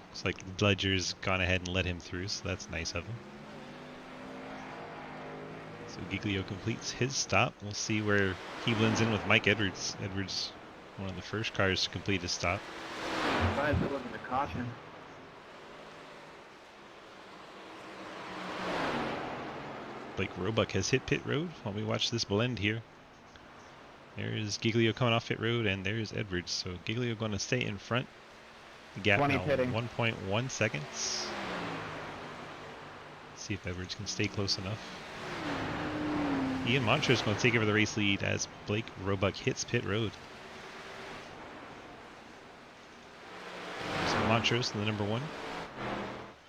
Looks like Ledger's gone ahead and let him through, so that's nice of him. So Giglio completes his stop. We'll see where he blends in with Mike Edwards. Edwards, one of the first cars to complete his stop. Guys, looking at caution. Blake Roebuck has hit pit road while we watch this blend here. There's Giglio coming off pit road, and there's Edwards. So Giglio going to stay in front. The gap 20 now pitting. 1.1 seconds. See if Edwards can stay close enough. Ian Montrose going to take over the race lead as Blake Roebuck hits pit road. So Montrose in the number 1,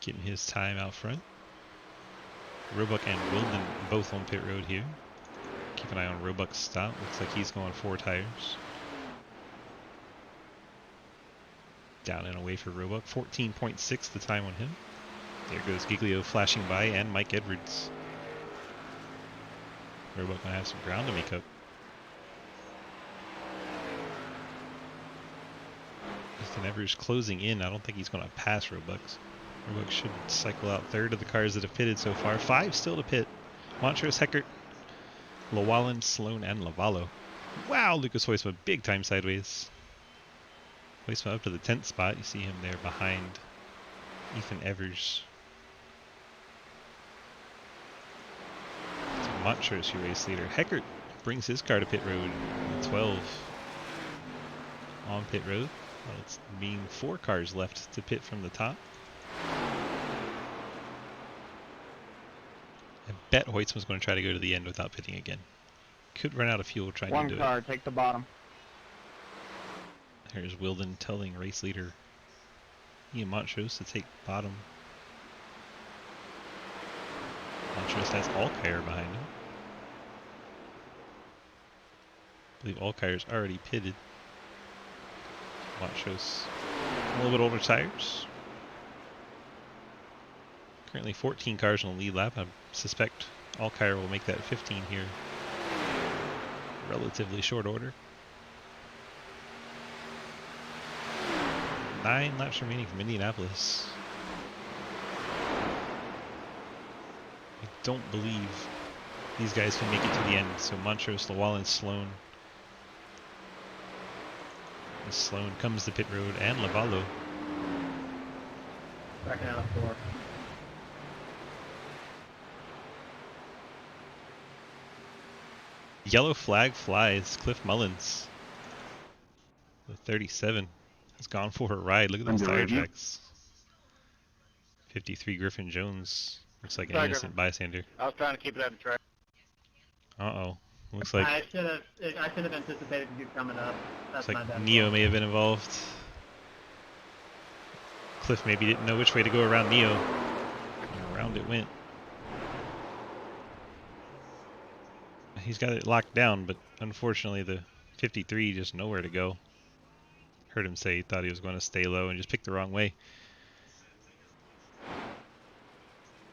getting his time out front. Roebuck and Wilden both on pit road here. Keep an eye on Roebuck's stop. Looks like he's going 4 tires. Down and away for Roebuck. 14.6 the time on him. There goes Giglio flashing by, and Mike Edwards. Roebuck gonna have some ground to make up. Ethan Evers closing in. I don't think he's gonna pass Roebuck. Roebuck should cycle out 3rd of the cars that have pitted so far. 5 still to pit. Montrose, Heckert, Llewellyn, Sloan, and Lavallo. Wow, Lucas Huisma big time sideways. Huisma up to the 10th spot. You see him there behind Ethan Evers. It's Montrose, your race leader. Heckert brings his car to pit road. 12 on pit road. Well, it's being 4 cars left to pit from the top. I bet Hoytsman's going to try to go to the end without pitting again. Could run out of fuel trying to do 1 car, take the bottom. Here's Wilden telling race leader Ian Montrose to take bottom. Montrose has Allkire behind him. I believe Allkire's already pitted. Montrose a little bit older tires. Currently 14 cars on the lead lap. I suspect Allkire will make that 15 here. Relatively short order. 9 laps remaining from Indianapolis. I don't believe these guys can make it to the end. So Montrose, Llewellyn, Sloan. And Sloan comes to pit road, and Lavallo. Backing out of 4. Yellow flag flies. Cliff Mullins, the 37, has gone for a ride. Look at those tire tracks. 53 Griffin Jones. Looks like an innocent bystander. I was trying to keep it out of track. Uh-oh. Looks like I should have anticipated you coming up. That's looks my like bad. Neo may have been involved. Cliff maybe didn't know which way to go around Neo. And around it went. He's got it locked down, but unfortunately the 53 just nowhere to go. Heard him say he thought he was going to stay low and just picked the wrong way.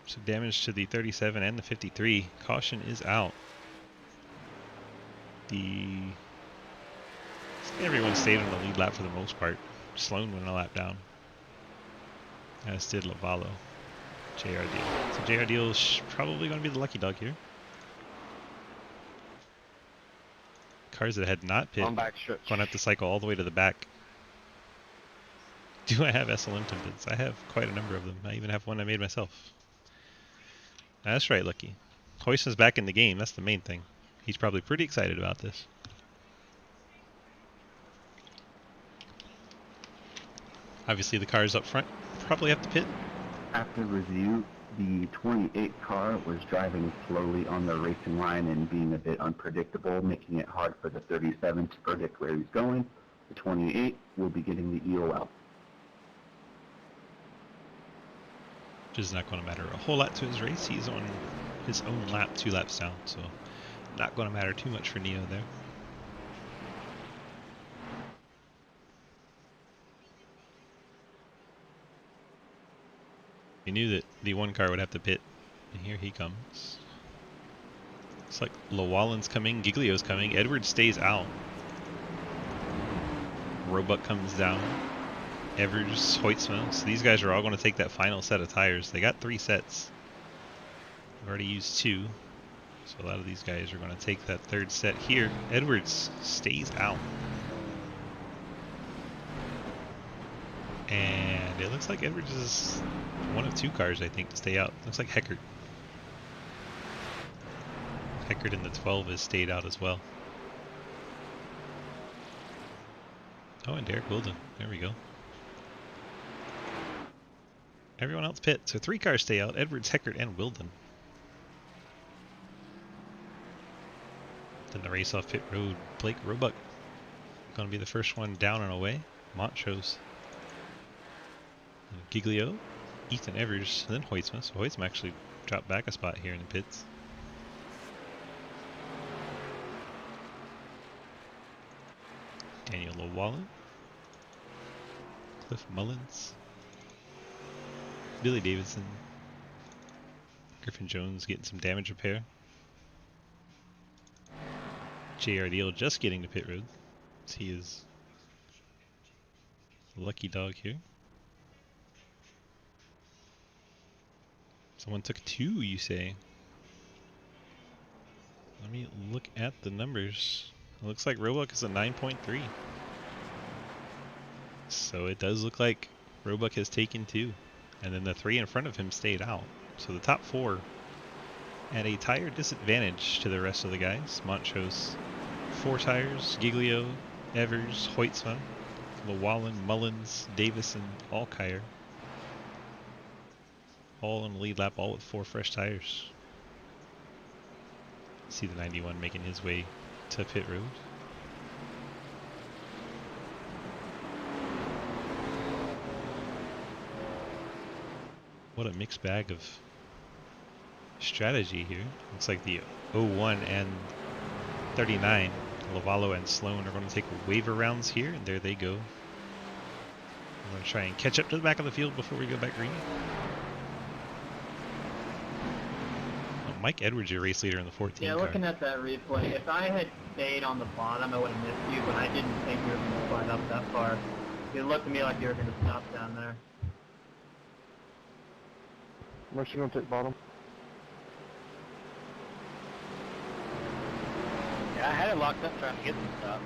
So damage to the 37 and the 53. Caution is out. Everyone stayed on the lead lap for the most part. Sloan went a lap down, as did Lavallo. JR Deal. So JR Deal is probably going to be the lucky dog here. Cars that had not pit going to have to cycle all the way to the back. Do I have SLM templates? I have quite a number of them. I even have one I made myself. That's right, Lucky. Hoyson's back in the game. That's the main thing. He's probably pretty excited about this. Obviously the cars up front probably have to pit. After review, the 28 car was driving slowly on the racing line and being a bit unpredictable, making it hard for the 37 to predict where he's going. The 28 will be getting the EO out. Which is not going to matter a whole lot to his race. He's on his own lap, 2 laps down, so not going to matter too much for Neo there. He knew that the 1 car would have to pit, and here he comes. Looks like Llewellyn's coming, Giglio's coming, Edwards stays out. Roebuck comes down. Evers, Hoytsma. So these guys are all going to take that final set of tires. They got 3 sets. I've already used 2. So a lot of these guys are going to take that 3rd set here. Edwards stays out. And it looks like Edwards is one of 2 cars, I think, to stay out. Looks like Heckert. Heckert in the 12 has stayed out as well. Oh, and Derek Wilden. There we go. Everyone else pit. So 3 cars stay out. Edwards, Heckert, and Wilden. Then the race off pit road. Blake Roebuck going to be the first one down and away. Montrose. And Giglio. Ethan Evers. And then Hoytsma. So Hoytsma actually dropped back a spot here in the pits. Daniel Llewellyn. Cliff Mullins. Billy Davidson. Griffin Jones getting some damage repair. JR Deal just getting to pit road. So he is a lucky dog here. Someone took 2, you say? Let me look at the numbers. It looks like Roebuck is a 9.3. So it does look like Roebuck has taken 2. And then the 3 in front of him stayed out. So the top 4 at a tire disadvantage to the rest of the guys. Montrose, 4 tires. Giglio, Evers, Hoytsma, Llewellyn, Mullins, Davison, Allkire. All in the lead lap, all with 4 fresh tires. See the 91 making his way to pit road. What a mixed bag of strategy here. Looks like the 01 and 39, Lavallo and Sloan, are going to take waiver rounds here, and there they go. I'm going to try and catch up to the back of the field before we go back green. Oh, Mike Edwards, your race leader in the 14 Yeah, car. looking at that replay, if I had stayed on the bottom, I would have missed you, but I didn't think you were going to slide up that far. It looked to me like you were going to stop down there. Unless you're gonna take bottom. Yeah, I had it locked up trying to get some stuff.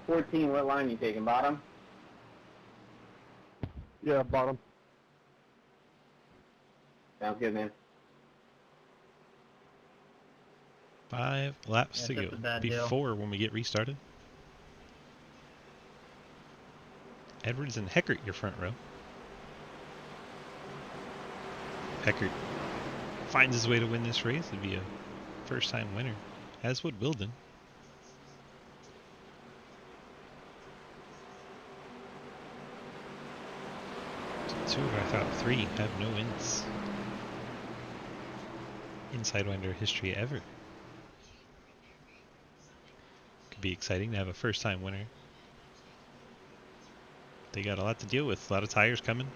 14, what line you taking, bottom? Yeah, bottom. Sounds good, man. 5 laps Yeah, to just go a bad deal. before when we get restarted. Edwards and Heckert, your front row. Heckert finds his way to win this race. It'd be a first-time winner, as would Wilden. So 2 of our top 3 have no wins in Sidewinder history ever. Could be exciting to have a first-time winner. They got a lot to deal with, a lot of tires coming.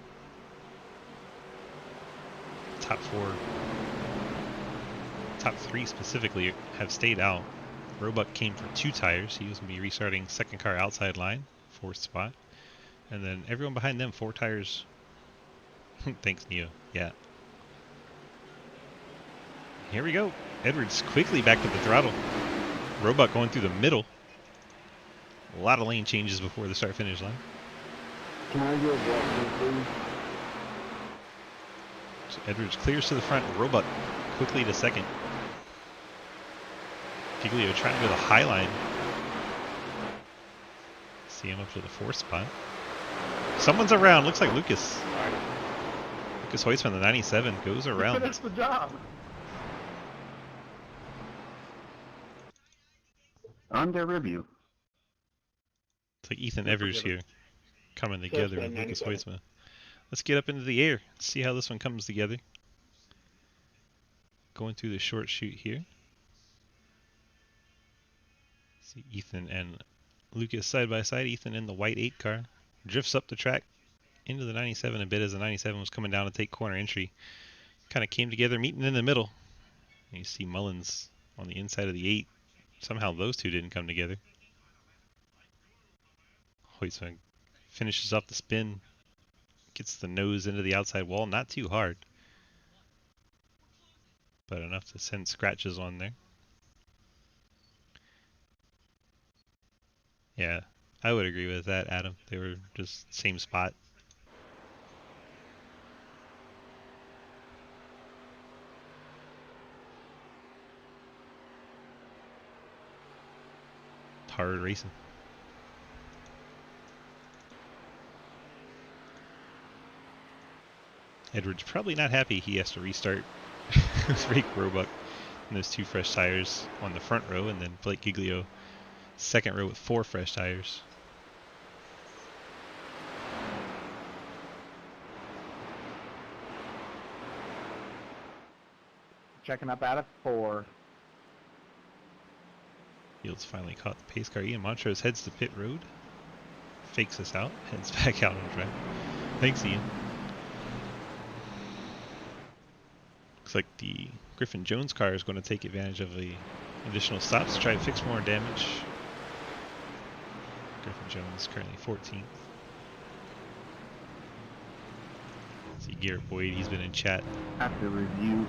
Top 3 specifically have stayed out. Roebuck came for 2 tires. He was going to be restarting second car outside line, 4th spot. And then everyone behind them, 4 tires. Thanks, Neo. Yeah. Here we go. Edwards quickly back to the throttle. Roebuck going through the middle. A lot of lane changes before the start-finish line. Can I get that, please? So Edwards clears to the front. Roebuck quickly to second. Giglio trying to go the high line. See him up to the 4th spot. Someone's around. Looks like Lucas. Lucas Hoytsman, the 97, goes around. Finish the job. On their review. It's like Ethan Evers here coming together with Lucas Hoytsman. Let's get up into the air. See how this one comes together. Going through the short chute here. See Ethan and Lucas side by side. Ethan in the white 8 car. Drifts up the track into the 97 a bit as the 97 was coming down to take corner entry. Kind of came together, meeting in the middle. And you see Mullins on the inside of the 8. Somehow those two didn't come together. Hoytsman finishes off the spin. Gets the nose into the outside wall. Not too hard, but enough to send scratches on there. Yeah, I would agree with that, Adam. They were just same spot. Hard racing. Edwards probably not happy he has to restart with Rick Roebuck and those 2 fresh tires on the front row, and then Blake Giglio second row with 4 fresh tires. Checking up out of 4. Fields finally caught the pace car. Ian Montrose heads to pit road, fakes us out, heads back out on track. Thanks, Ian. Looks like the Griffin Jones car is going to take advantage of the additional stops to try to fix more damage. Griffin Jones currently 14th. See Garrett Boyd, he's been in chat. After review,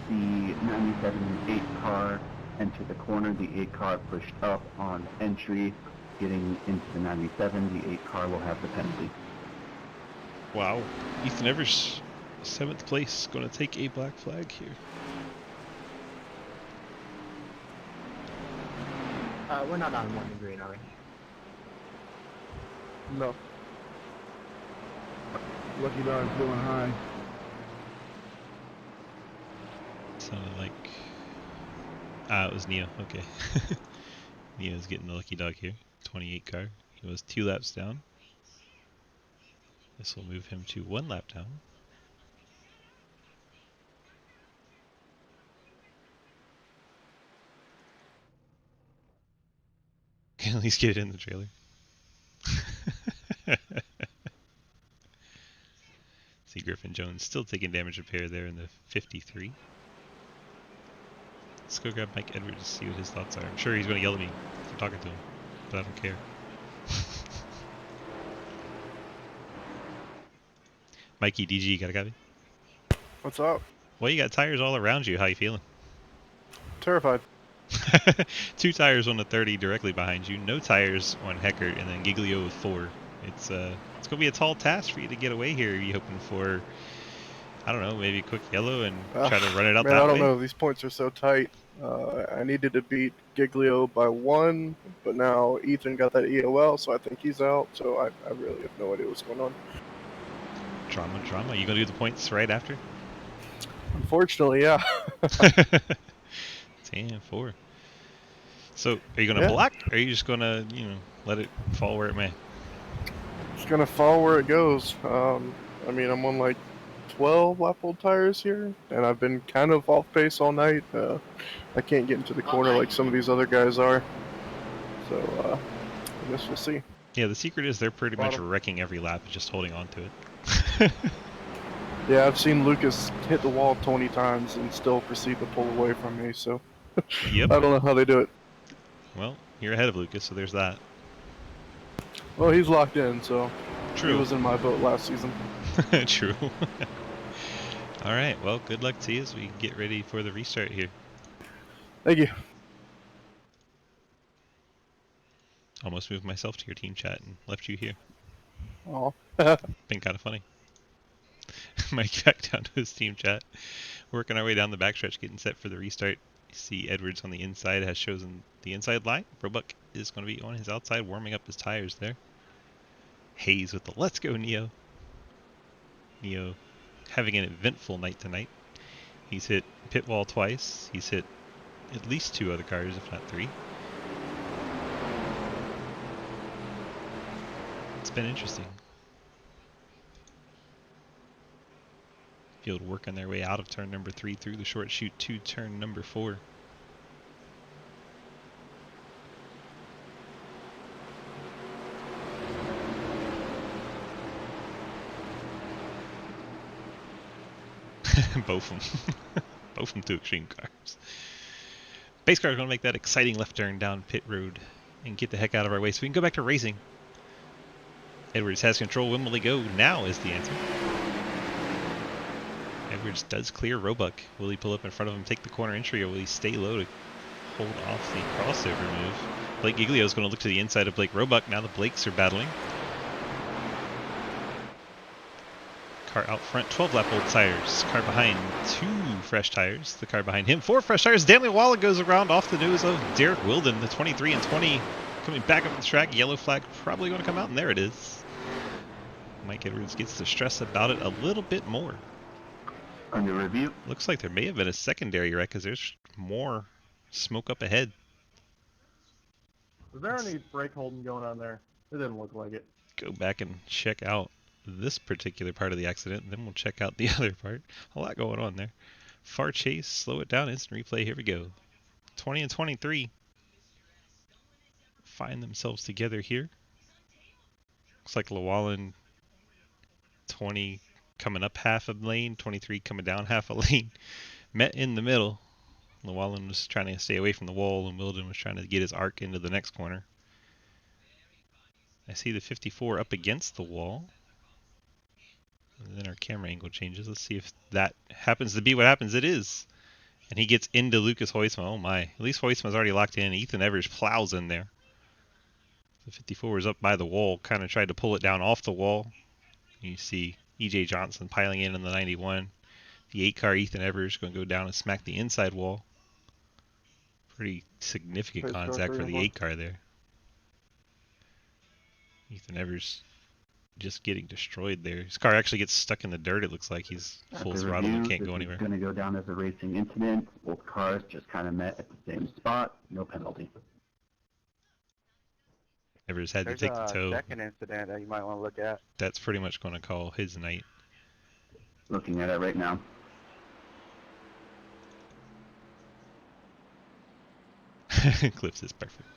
the 97-8 car entered the corner. The 8 car pushed up on entry, getting into the 97. The 8 car will have the penalty. Wow. Ethan Evers, 7th place, going to take a black flag here. We're not on 1 green, are we? No. Lucky Dog's doing high. Sounded like... it was Neo, okay. Neo's getting the lucky dog here. 28 car. He was 2 laps down. This will move him to 1 lap down. Can at least get it in the trailer. See Griffin Jones still taking damage repair there in the 53. Let's go grab Mike Edwards to see what his thoughts are. I'm sure he's going to yell at me for talking to him, but I don't care. Mikey, DG, got a copy? What's up? Well, you got tires all around you. How you feeling? Terrified. 2 tires on the 30 directly behind you. No tires on Heckert, and then Giglio with 4. It's going to be a tall task for you to get away here. Are you hoping for, I don't know, maybe a quick yellow and try to run it out Man, that way? I don't know. These points are so tight. I needed to beat Giglio by 1, but now Ethan got that EOL, so I think he's out. So I really have no idea what's going on. Drama. You going to do the points right after? Unfortunately, yeah. Damn, 4. So, are you going to block, or are you just going to, let it fall where it may? Just gonna follow where it goes. I mean, I'm on like 12 lap-old tires here, and I've been kind of off pace all night. I can't get into the corner like some of these other guys are. So, I guess we'll see. Yeah, the secret is they're pretty much wrecking every lap, just holding on to it. Yeah, I've seen Lucas hit the wall 20 times and still proceed to pull away from me, so Yep. I don't know how they do it. Well, you're ahead of Lucas, so there's that. Well, he's locked in, so True. he was in my boat last season. True. Alright, well, good luck to you as we get ready for the restart here. Thank you. Almost moved myself to your team chat and left you here. Oh. Been kind of funny. Mike back down to his team chat. Working our way down the backstretch, getting set for the restart. You see Edwards on the inside has chosen the inside line. Roebuck is going to be on his outside, warming up his tires there. Hayes with the let's go, Neo. Neo having an eventful night tonight. He's hit pit wall twice. He's hit at least 2 other cars, if not 3. It's been interesting. Field working their way out of turn number 3 through the short chute to turn number 4. Both of them. Both of them 2 extreme cars. Base car is going to make that exciting left turn down pit road and get the heck out of our way so we can go back to racing. Edwards has control. When will he go? Now is the answer. Edwards does clear Roebuck. Will he pull up in front of him, take the corner entry, or will he stay low to hold off the crossover move? Blake Giglio is going to look to the inside of Blake Roebuck. Now the Blakes are battling. Car out front, 12 lap old tires. Car behind, 2 fresh tires. The car behind him, 4 fresh tires. Stanley Waller goes around off the nose of Derek Wilden, the 23 and 20 Coming back up the track, yellow flag probably going to come out, and there it is. Mike Edwards gets to stress about it a little bit more. Under review. Looks like there may have been a secondary wreck because there's more smoke up ahead. Is there any brake holding going on there? It didn't look like it. Go back and check out this particular part of the accident, and then we'll check out the other part. A lot going on there. Far chase, slow it down, instant replay, here we go. 20 and 23 find themselves together here. Looks like Llewellyn 20 coming up half a lane, 23 coming down half a lane. Met in the middle. Llewellyn was trying to stay away from the wall, and Wilden was trying to get his arc into the next corner. I see the 54 up against the wall. And then our camera angle changes. Let's see if that happens to be what happens. It is. And he gets into Lucas Huisma. Oh my. At least Huisma's already locked in. Ethan Evers plows in there. The 54 is up by the wall. Kind of tried to pull it down off the wall. You see E.J. Johnson piling in the 91. The 8 car Ethan Evers going to go down and smack the inside wall. Pretty significant contact for the 8 car there. Ethan Evers just getting destroyed there. His car actually gets stuck in the dirt. It looks like he's full throttle and can't go anywhere. It's going to go down as a racing incident. Both cars just kind of met at the same spot. No penalty. Evers had to take the tow. There's a second incident that you might want to look at. That's pretty much going to call his night. Looking at it right now. Clips is perfect.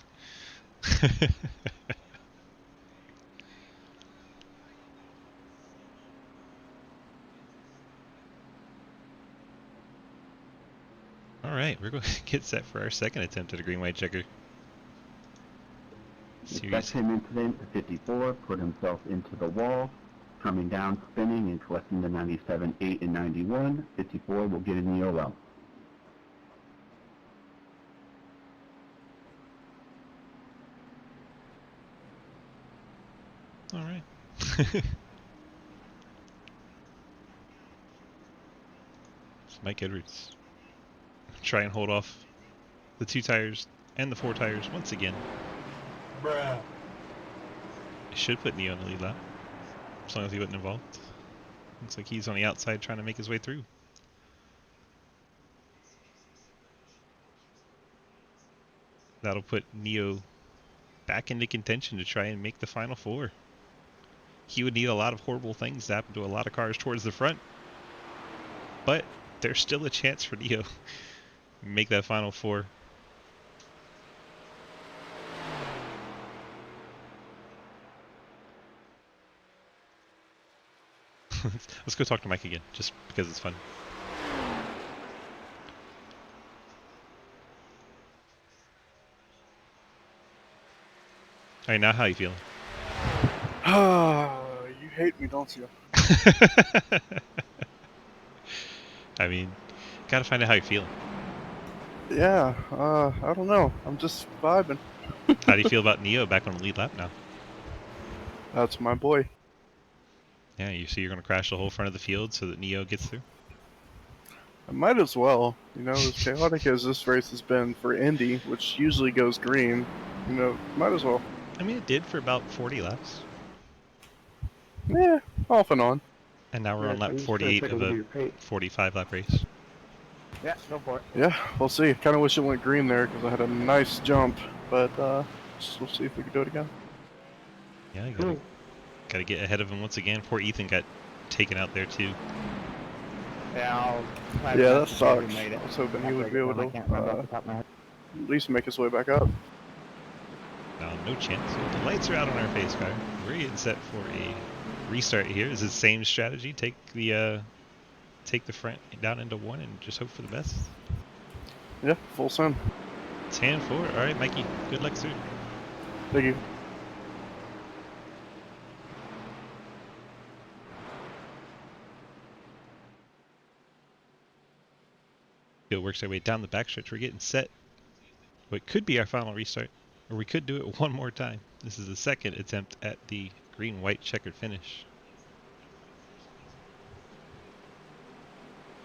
Alright, we're going to get set for our second attempt at a green-white checker. The second incident, the 54 put himself into the wall, coming down, spinning, and collecting the 97, 8, and 91. 54 will get in the OL. Alright. It's Mike Edwards. Try and hold off the 2 tires and the 4 tires once again. Bruh. It should put Neo in the lead lap, as long as he wasn't involved. Looks like he's on the outside trying to make his way through. That'll put Neo back into contention to try and make the final 4. He would need a lot of horrible things to happen to a lot of cars towards the front. But there's still a chance for Neo to make that final 4. Let's go talk to Mike again, just because it's fun. Alright, now how you feeling? You hate me, don't you? I mean, gotta find out how you're feeling. Yeah, I don't know. I'm just vibing. How do you feel about Neo back on the lead lap now? That's my boy. Yeah, you see you're going to crash the whole front of the field so that Neo gets through? I might as well. You know, as chaotic as this race has been for Indy, which usually goes green, you know, might as well. I mean, it did for about 40 laps. Yeah, off and on. And now we're on lap 48 of a 45 lap race. Yeah, go for it. Yeah, we'll see. Kind of wish it went green there because I had a nice jump, but we'll see if we can do it again. Yeah, you gotta get ahead of him once again. Poor Ethan got taken out there too. Yeah, yeah, that sucks. I was hoping he would be able to at least make his way back up. No chance. So the lights are out on our face car. We're getting set for a restart here. Is it the same strategy? Take the front down into 1 and just hope for the best? Yeah, full send. 10-4. All right, Mikey. Good luck, sir. Thank you. It works our way down the backstretch. We're getting set. What could be our final restart, or we could do it one more time. This is the second attempt at the green-white checkered finish.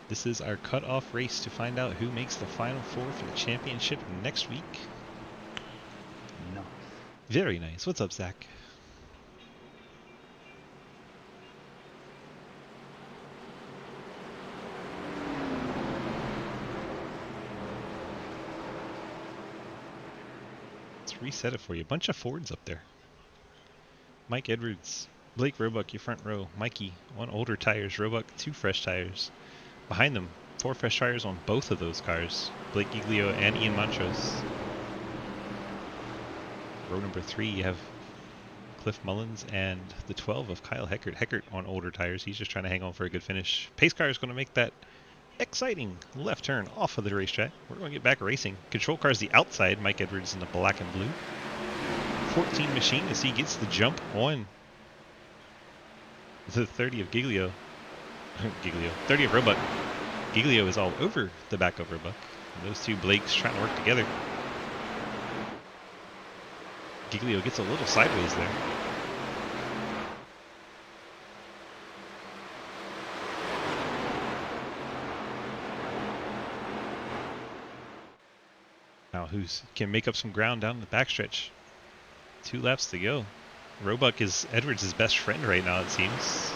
This is our cutoff race to find out who makes the final 4 for the championship next week. No. Very nice. What's up, Zach? Let's reset it for you. A bunch of Fords up there. Mike Edwards, Blake Roebuck, your front row. Mikey, 1 older tires. Roebuck, 2 fresh tires. Behind them, 4 fresh tires on both of those cars. Blake Giglio and Ian Montrose. Row number 3, you have Cliff Mullins and the 12 of Kyle Heckert. Heckert on older tires. He's just trying to hang on for a good finish. Pace car is going to make that exciting left turn off of the racetrack. We're going to get back racing. Control car is the outside. Mike Edwards in the black and blue. 14 machine as he gets the jump on the 30 of Giglio. 30 of Roebuck. Giglio is all over the back of Roebuck. And those two Blakes trying to work together. Giglio gets a little sideways there. Now who's can make up some ground down the backstretch. 2 laps to go. Roebuck is Edwards' best friend right now, it seems.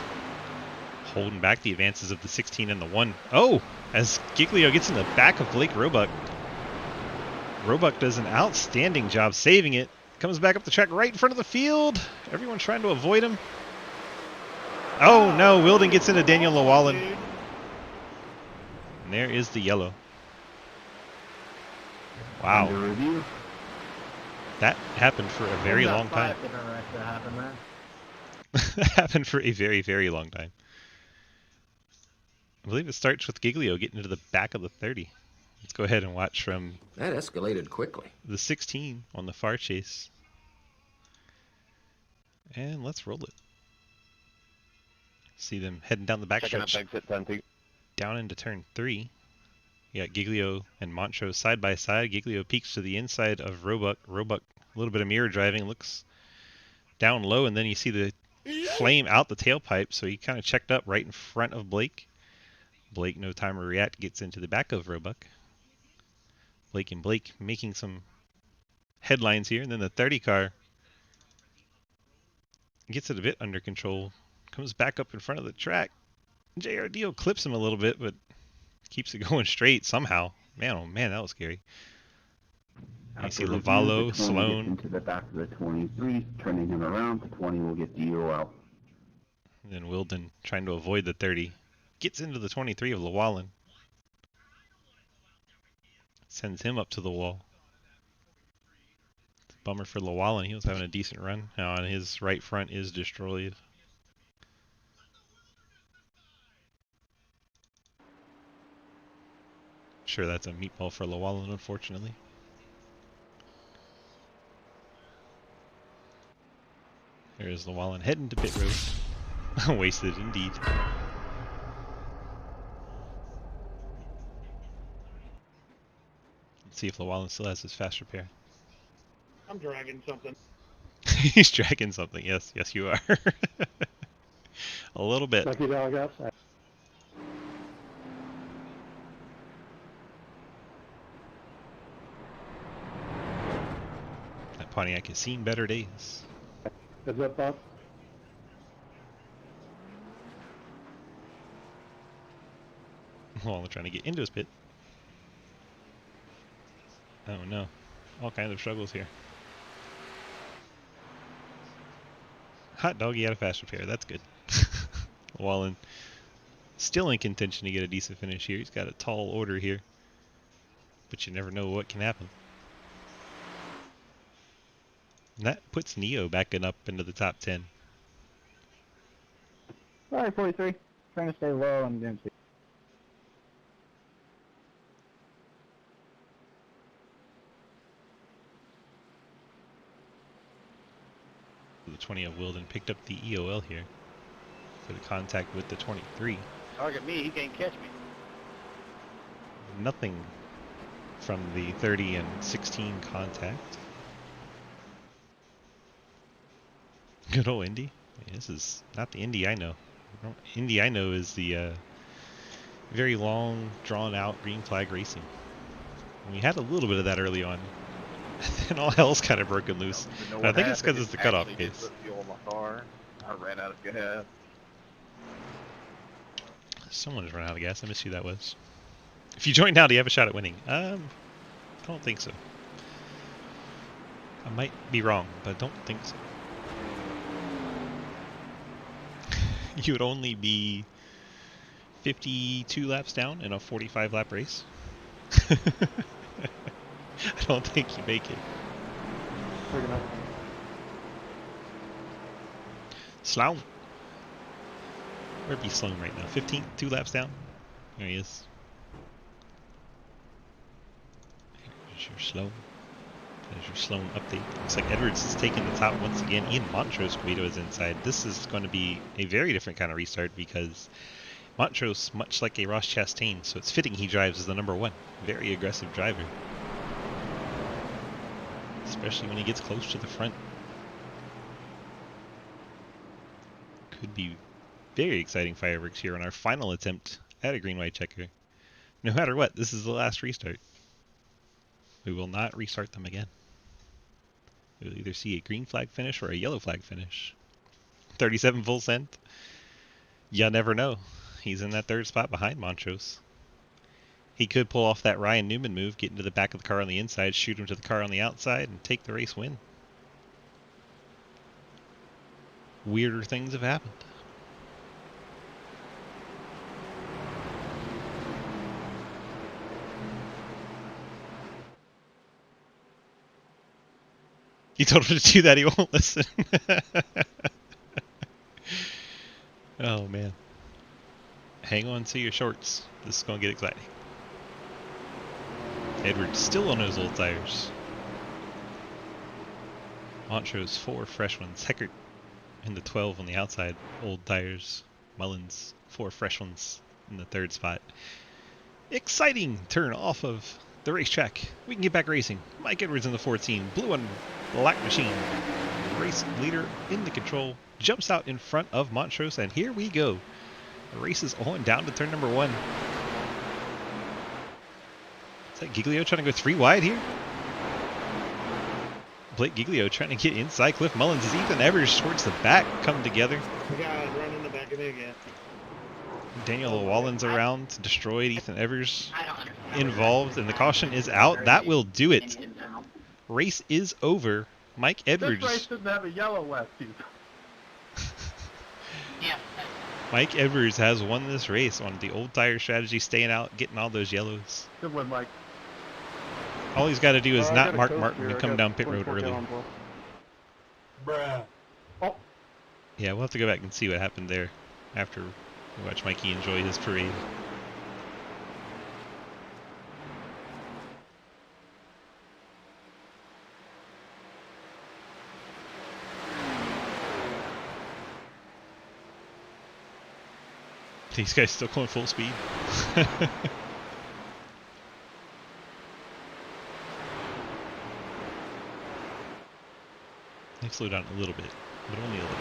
Holding back the advances of the 16 and the 1. Oh! As Giglio gets in the back of Blake Roebuck. Roebuck does an outstanding job saving it. Comes back up the track right in front of the field. Everyone trying to avoid him. Oh no, Wilden gets into Daniel Llewellyn. And there is the yellow. Wow. That happened for a very long time. That happened for a very, very long time. I believe it starts with Giglio getting into the back of the 30. Let's go ahead and watch from That escalated quickly. the 16 on the far chase. And let's roll it. See them heading down the backstretch. Down into turn 3. You got Giglio and Montrose side by side. Giglio peeks to the inside of Roebuck. Roebuck, a little bit of mirror driving, looks down low, and then you see the flame out the tailpipe, so he kind of checked up right in front of Blake. Blake, no time to react, gets into the back of Roebuck. Blake and Blake making some headlines here, and then the 30 car gets it a bit under control, comes back up in front of the track. JRDO clips him a little bit, but keeps it going straight somehow. Man, oh man, that was scary. You see Lavallo, Sloan. Into the back of the 23, turning him around. The 20 will get DOL. And then Wilden trying to avoid the 30. Gets into the 23 of Llewellyn. Sends him up to the wall. It's a bummer for Llewellyn. He was having a decent run. Now on his right front is destroyed. Sure, that's a meatball for Llewellyn, unfortunately. There's Llewellyn heading to pit road. Wasted indeed. Let's see if Llewellyn still has his fast repair. I'm dragging something. He's dragging something. Yes, yes, you are. A little bit. Lucky dog outside. That Pontiac has seen better days. Heads up, Bob. Llewellyn trying to get into his pit. Oh no. All kinds of struggles here. Hot doggy out of fast repair. That's good. Llewellyn still in contention to get a decent finish here. He's got a tall order here. But you never know what can happen. And that puts Neo backing up into the top 10. Sorry, 43. Trying to stay low and density. The 20 of Wilden picked up the EOL here for the contact with the 23. Target me, he can't catch me. Nothing from the 30 and 16 contact. Good old Indy. This is not the Indy I know. Indy I know is the very long, drawn-out green flag racing. We had a little bit of that early on. And all hell's kind of broken loose. You know But I what think it's because happened? it's the cutoff Actually didn't case. put fuel in my car. I ran out of gas. Someone's run out of gas. I missed who that was. If you join now, do you have a shot at winning? I don't think so. I might be wrong, but I don't think so. You would only be 52 laps down in a 45 lap race. I don't think you make it. Sloan. Where'd be Sloan right now? 15, 2 laps down. There he is. There's your Sloan. There's your Sloan update. Looks like Edwards is taking the top once again. Ian Montrose Guido is inside. This is going to be a very different kind of restart because Montrose, much like a Ross Chastain, so it's fitting he drives as the number 1. Very aggressive driver. Especially when he gets close to the front. Could be very exciting fireworks here on our final attempt at a green-white checker. No matter what, this is the last restart. We will not restart them again. We'll either see a green flag finish or a yellow flag finish. 37 full send. You never know. He's in that 3rd spot behind Montrose. He could pull off that Ryan Newman move, get into the back of the car on the inside, shoot him to the car on the outside, and take the race win. Weirder things have happened. You told him to do that, he won't listen. Oh man. Hang on to your shorts. This is going to get exciting. Edwards still on those old tires. Montrose 4 fresh ones. Heckert in the 12 on the outside. Old tires. Mullins 4 fresh ones in the 3rd spot. Exciting turn off of the racetrack. We can get back racing. Mike Edwards in the 14. Blue and black machine. Race leader in the control. Jumps out in front of Montrose, and here we go. The race is on down to turn number 1. Is that Giglio trying to go 3 wide here? Blake Giglio trying to get inside Cliff Mullins as Ethan Evers towards the back come together. The guy's running the back of me again. Daniel Wallen's around, destroyed. Ethan Evers involved, and the caution is out. That will do it. Race is over. Mike Edwards. This race doesn't have a yellow left, either. Mike Edwards has won this race on the old tire strategy, staying out, getting all those yellows. Good one, Mike. All he's got to do is I not got a mark coach Martin here. and I come got down pit road 24 early. gallon ball. Bruh. Yeah, we'll have to go back and see what happened there after we watch Mikey enjoy his parade. These guys still going full speed. They slow down a little bit, but only a little.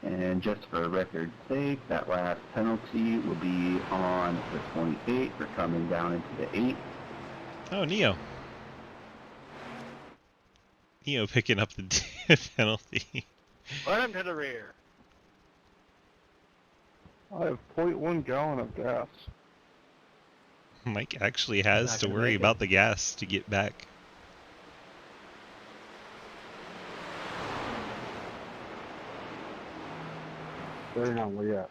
And just for record's sake, that last penalty will be on the 28. We're coming down into the 8. Oh, Neo. Neo picking up the penalty. Run him to the rear. I have 0.1 gallon of gas. Mike actually has Not to gonna worry make it. about the gas to get back. Better not where you at.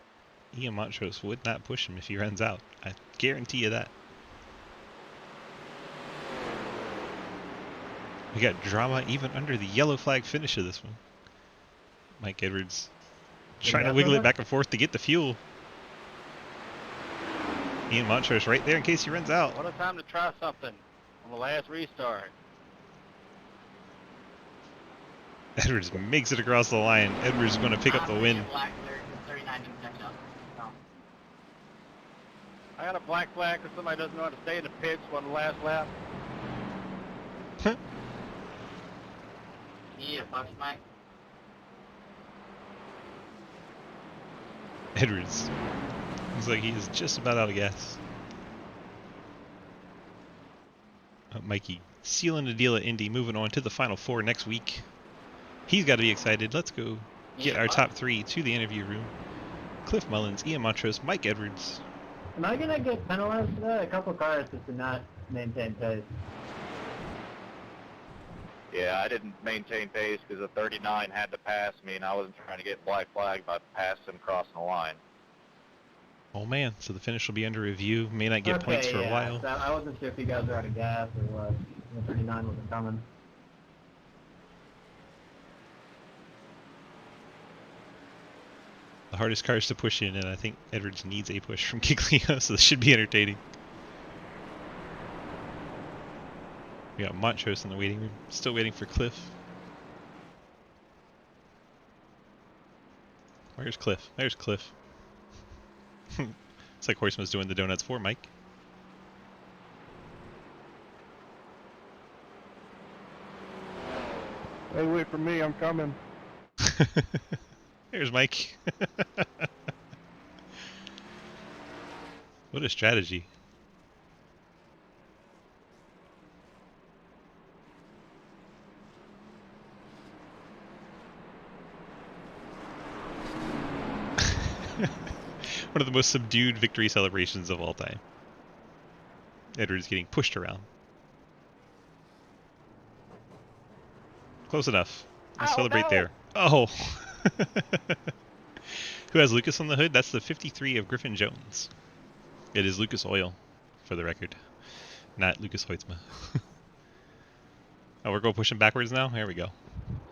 Ian Montrose would not push him if he runs out. I guarantee you that. We got drama even under the yellow flag finish of this one. Mike Edwards trying to wiggle it back and forth to get the fuel. Ian Montrose right there in case he runs out. What a time to try something on the last restart. Edwards makes it across the line. Edwards is going to pick up the win. I got a black flag because somebody doesn't know how to stay in the pits on the last lap. Edwards. Looks like he is just about out of gas. Mikey sealing the deal at Indy, moving on to the Final Four next week. He's got to be excited. Let's go get our top 3 to the interview room. Cliff Mullins, Ian Montrose, Mike Edwards. Am I gonna get penalized for that? A couple cars just did not maintain pace. Yeah, I didn't maintain pace because the 39 had to pass me, and I wasn't trying to get black flagged by passing him crossing the line. Oh man, so the finish will be under review. May not get points for a while. So I wasn't sure if you guys were out of gas or what. The 39 wasn't coming. The hardest cars to push in, and I think Edwards needs a push from Giglio, so this should be entertaining. We got Montrose in the waiting room. Still waiting for Cliff. Where's Cliff? There's Cliff. It's like Horseman's doing the donuts for Mike. Hey, wait for me, I'm coming. There's Mike. What a strategy. One of the most subdued victory celebrations of all time. Edwards getting pushed around. Close enough. We'll celebrate there. Oh! Who has Lucas on the hood? That's the 53 of Griffin Jones. It is Lucas Oil, for the record. Not Lucas Hoitzma. Oh, we're going pushing backwards now? There we go.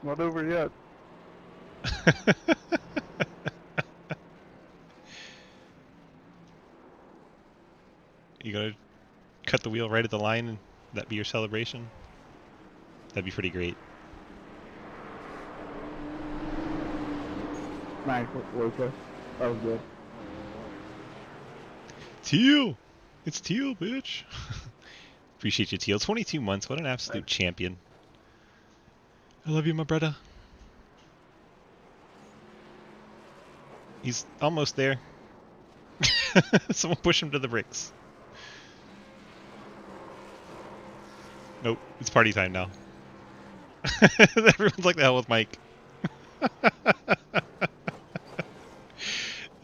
Not over yet. You gonna cut the wheel right at the line and that be your celebration? That'd be pretty great. Nice, Lucas. That was good. Teal! It's Teal, bitch! Appreciate you, Teal. 22 months. What an absolute champion. I love you, my brother. He's almost there. Someone push him to the bricks. Nope, it's party time now. Everyone's like the hell with Mike.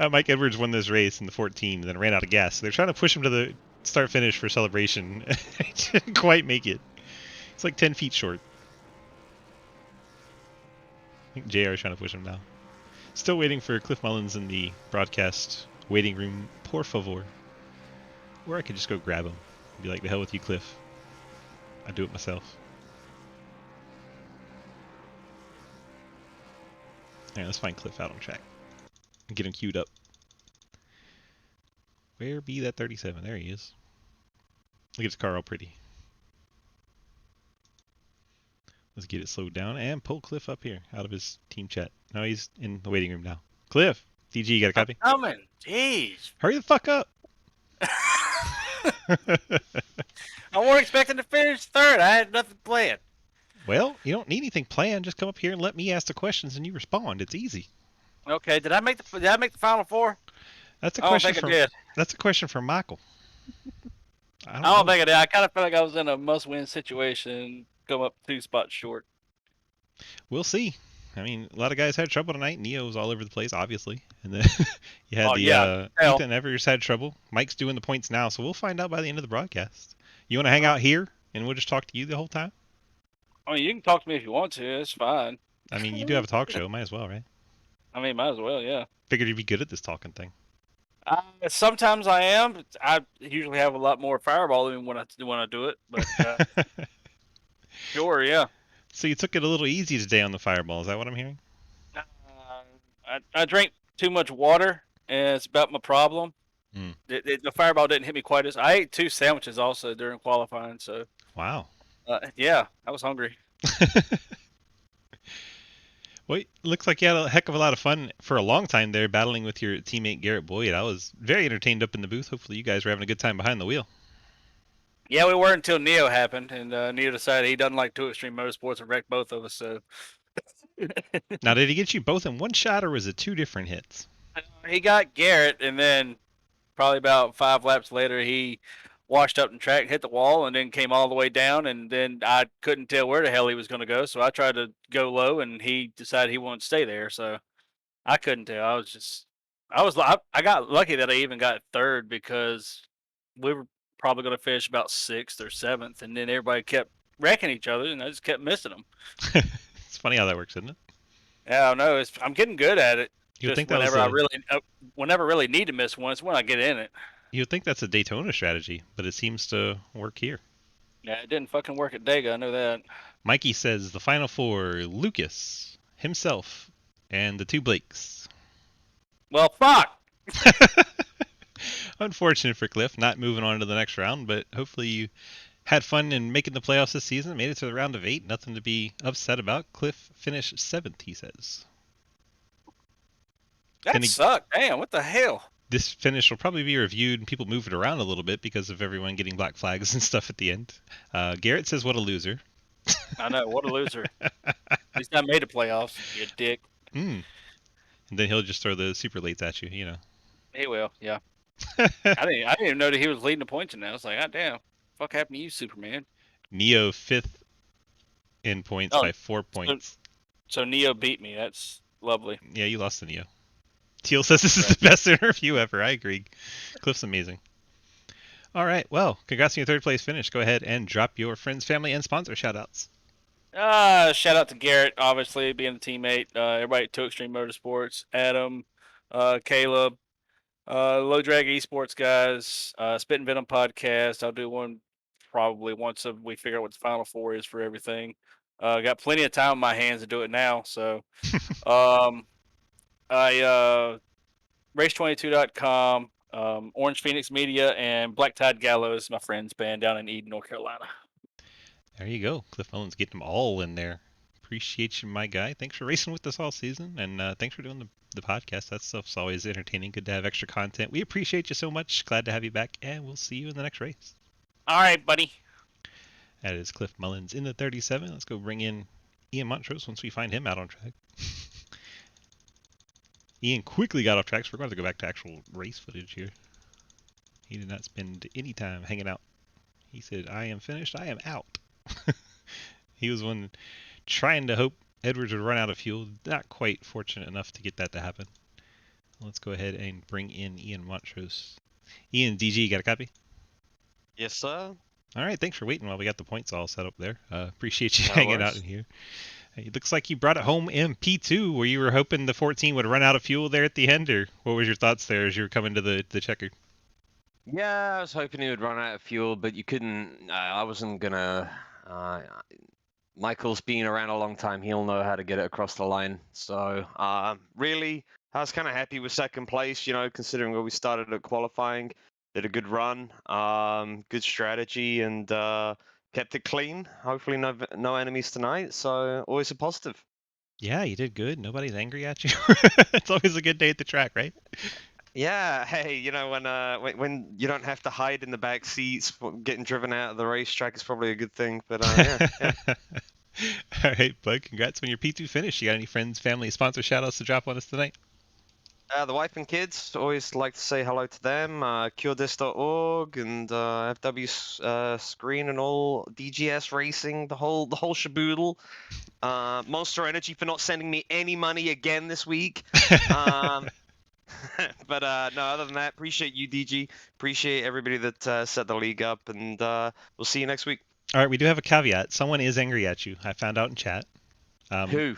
Mike Edwards won this race in the 14 and then ran out of gas. So they're trying to push him to the start-finish for celebration. He didn't quite make it. It's like 10 feet short. I think JR is trying to push him now. Still waiting for Cliff Mullins in the broadcast waiting room, por favor. Or I could just go grab him. Be like, the hell with you, Cliff. I'll do it myself. Alright, let's find Cliff out on track. And get him queued up. Where be that 37? There he is. Look at his car all pretty. Let's get it slowed down and pull Cliff up here out of his team chat. No, he's in the waiting room now. Cliff! DG, you got a copy? I'm coming. Jeez. Hurry the fuck up! I wasn't expecting to finish third. I had nothing planned. Well, you don't need anything planned. Just come up here and let me ask the questions and you respond. It's easy. Okay, did I make the Final Four? That's a I don't question think from I did. That's a question from Michael. I don't think I did. I kind of felt like I was in a must-win situation, come up 2 spots short. We'll see. I mean, a lot of guys had trouble tonight. Neo was all over the place, obviously. And then you had Ethan Evers had trouble. Mike's doing the points now, so we'll find out by the end of the broadcast. You want to hang out here and we'll just talk to you the whole time? I mean, you can talk to me if you want to. It's fine. I mean, you do have a talk show. Might as well, right? I mean, might as well, yeah. Figured you'd be good at this talking thing. Sometimes I am. But I usually have a lot more fireball than when I do it. But sure, yeah. So you took it a little easy today on the fireball. Is that what I'm hearing? I drank too much water, and it's about my problem. The fireball didn't hit me quite as. I ate 2 sandwiches also during qualifying. So. Wow. Yeah, I was hungry. Well, it looks like you had a heck of a lot of fun for a long time there battling with your teammate Garrett Boyd. I was very entertained up in the booth. Hopefully you guys were having a good time behind the wheel. Yeah, we were until Neo happened, and Neo decided he doesn't like 2 Extreme Motorsports and wrecked both of us. So. Now, did he get you both in one shot, or was it 2 different hits? He got Garrett, and then probably about 5 laps later, he washed up the track, hit the wall, and then came all the way down. And then I couldn't tell where the hell he was going to go, so I tried to go low, and he decided he wanted to stay there. So I couldn't tell. I got lucky that I even got third because we were probably going to finish about 6th or 7th, and then everybody kept wrecking each other, and I just kept missing them. It's funny how that works, isn't it? Yeah, I know. I'm getting good at it. You would Just think that was whenever I really need to miss one, it's when I get in it. You would think that's a Daytona strategy, but it seems to work here. Yeah, it didn't fucking work at Dega. I know that. Mikey says the final four: Lucas, himself, and the two Blakes. Well, fuck. Unfortunate for Cliff, not moving on to the next round, but hopefully you had fun in making the playoffs this season. Made it to the round of 8. Nothing to be upset about. Cliff finished 7th, he says. That sucked. Damn, what the hell? This finish will probably be reviewed and people move it around a little bit because of everyone getting black flags and stuff at the end. Garrett says, what a loser. I know, what a loser. At least I made the playoffs, you dick. And then he'll just throw the super lates at you, you know. He will, yeah. I didn't even know that he was leading the points in that. I was like, God damn, fuck happened to you, Superman? Neo 5th in points by 4 points. So Neo beat me. That's lovely. Yeah, you lost to Neo. Teal says this is the best interview ever. I agree. Cliff's amazing. All right. Well, congrats on your 3rd place finish. Go ahead and drop your friends, family, and sponsor shout-outs. Shout out to Garrett, obviously, being a teammate. Everybody at Two Extreme Motorsports. Adam, Caleb, Low Drag Esports guys, Spit and Venom podcast. I'll do one probably once we figure out what the final four is for everything. Got plenty of time on my hands to do it now. So, I race22.com, Orange Phoenix Media, and Black Tide Gallows, my friend's band down in Eden, North Carolina. There you go. Cliff Mullins getting them all in there. Appreciate you, my guy. Thanks for racing with us all season, and thanks for doing the podcast. That stuff's always entertaining. Good to have extra content. We appreciate you so much. Glad to have you back, and we'll see you in the next race. All right, buddy. That is Cliff Mullins in the 37. Let's go bring in Ian Montrose once we find him out on track. Ian quickly got off track, so we're going to go back to actual race footage here. He did not spend any time hanging out. He said, I am finished, I am out. He was one trying to hope Edwards would run out of fuel. Not quite fortunate enough to get that to happen. Let's go ahead and bring in Ian Montrose. Ian, DG, you got a copy? Yes, sir. All right, thanks for waiting while we got the points all set up there. Appreciate you hanging out in here. It looks like you brought it home in P2, where you were hoping the 14 would run out of fuel there at the end, or what was your thoughts there as you were coming to the checker? Yeah, I was hoping he would run out of fuel, but you couldn't. I wasn't gonna. Michael's been around a long time. He'll know how to get it across the line. So, really, I was kind of happy with 2nd place, you know, considering where we started at qualifying. Did a good run, good strategy, and kept it clean. Hopefully no enemies tonight, so always a positive. Yeah, you did good. Nobody's angry at you. It's always a good day at the track, right? Yeah, hey, you know, when you don't have to hide in the back seats, getting driven out of the racetrack is probably a good thing. But yeah. All right, bud. Congrats on your P2 finish. You got any friends, family, sponsor shout-outs to drop on us tonight? The wife and kids, always like to say hello to them. CureDis.org and FW Screen and all, DGS Racing, the whole shaboodle. Monster Energy for not sending me any money again this week. But no, other than that, appreciate you, DG. Appreciate everybody that set the league up, and we'll see you next week. All right, we do have a caveat. Someone is angry at you. I found out in chat. Who?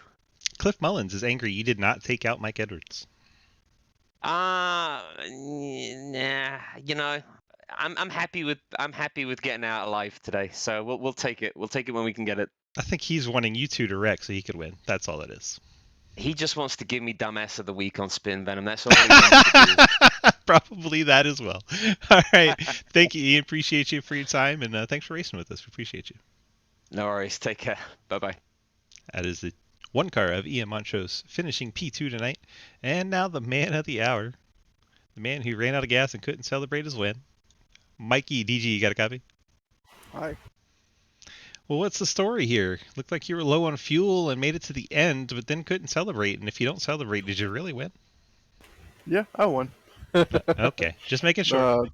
Cliff Mullins is angry you did not take out Mike Edwards. Nah, you know, I'm happy with getting out alive today. So we'll take it. We'll take it when we can get it. I think he's wanting you two to wreck so he could win. That's all it is. He just wants to give me dumbass of the week on Spin Venom. That's all he wants to do. Probably that as well. All right. Thank you, Ian. Appreciate you for your time, and thanks for racing with us. We appreciate you. No worries. Take care. Bye-bye. That is the one car of Ian Montrose finishing P2 tonight. And now the man of the hour, the man who ran out of gas and couldn't celebrate his win. Mikey, DG, you got a copy? Hi. Well, what's the story here? Looked like you were low on fuel and made it to the end, but then couldn't celebrate. And if you don't celebrate, did you really win? Yeah, I won. Okay, just making sure.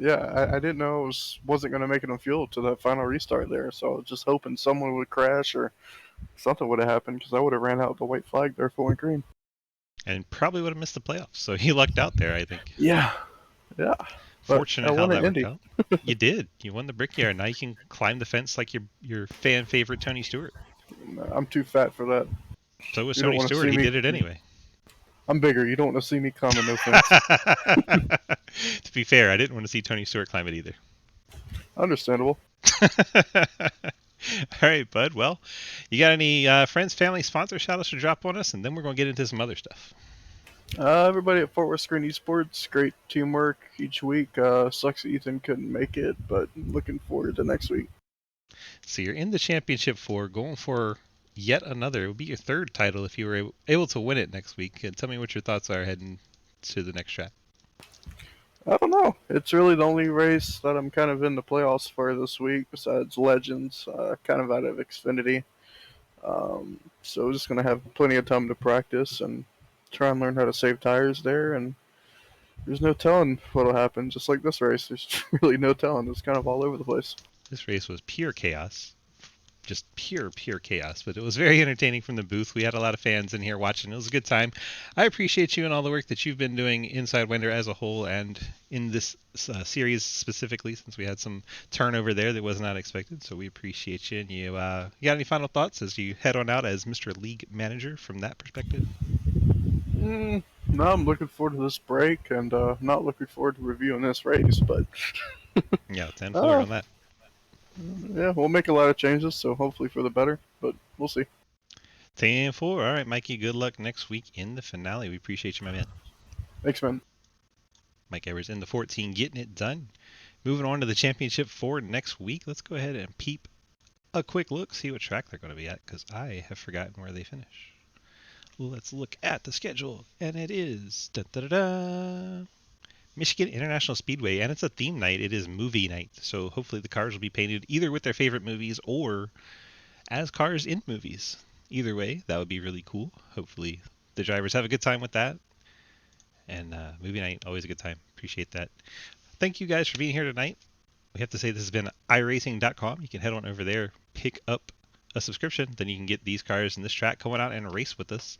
Yeah, I didn't know wasn't going to make it on fuel to that final restart there, so I was just hoping someone would crash or something would have happened because I would have ran out with the white flag there if it went green. And probably would have missed the playoffs. So he lucked out there, I think. Yeah, yeah. But I Fortunate how won that at worked Indy. out. You did. You won the Brickyard. Now you can climb the fence like your fan favorite Tony Stewart. I'm too fat for that. So was You don't Tony want to Stewart. see He me. did it anyway. I'm bigger. You don't want to see me climbing no fence. To be fair, I didn't want to see Tony Stewart climb it either. Understandable. All right, bud. Well, you got any friends, family, sponsor shout-outs to drop on us, and then we're going to get into some other stuff. Everybody at Fort Worth Screen Esports, great teamwork each week. Sucks that Ethan couldn't make it, but looking forward to next week. So you're in the championship 4, going for yet another. It would be your third title if you were able to win it next week. And tell me what your thoughts are heading to the next track. I don't know. It's really the only race that I'm kind of in the playoffs for this week, besides Legends, kind of out of Xfinity. So we're just going to have plenty of time to practice and try and learn how to save tires there. And there's no telling what'll happen. Just like this race, there's really no telling. It's kind of all over the place. This race was pure chaos. Just pure chaos, but it was very entertaining from the booth. We had a lot of fans in here watching. It was a good time. I appreciate you and all the work that you've been doing inside Wender as a whole and in this series specifically, since we had some turnover there that was not expected. So we appreciate you. And you got any final thoughts as you head on out as Mr. League Manager from that perspective? No, I'm looking forward to this break and not looking forward to reviewing this race, but yeah, 10-4 on that. Yeah, we'll make a lot of changes, so hopefully for the better, but we'll see. 10-4. All right, Mikey, good luck next week in the finale. We appreciate you, my man. Thanks, man. Mike Evers in the 14, getting it done. Moving on to the championship 4 next week. Let's go ahead and peep a quick look, see what track they're going to be at, because I have forgotten where they finish. Let's look at the schedule, and it is Michigan International Speedway, and it's a theme night. It is movie night, so hopefully the cars will be painted either with their favorite movies or as cars in movies. Either way, that would be really cool. Hopefully the drivers have a good time with that. And movie night, always a good time. Appreciate that. Thank you guys for being here tonight. We have to say this has been iRacing.com. You can head on over there, pick up a subscription, then you can get these cars and this track coming out and race with us.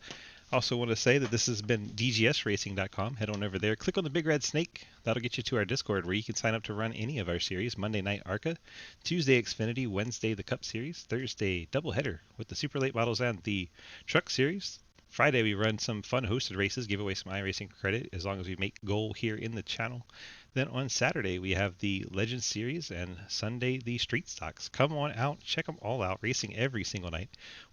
Also want to say that this has been DGSRacing.com. Head on over there, click on the big red snake. That'll get you to our Discord where you can sign up to run any of our series. Monday night ARCA, Tuesday Xfinity, Wednesday the Cup Series, Thursday doubleheader with the Super Late Models and the Truck Series. Friday we run some fun hosted races, give away some iRacing credit as long as we make goal here in the channel. Then on Saturday we have the Legends Series and Sunday the Street Stocks. Come on out, check them all out, racing every single night.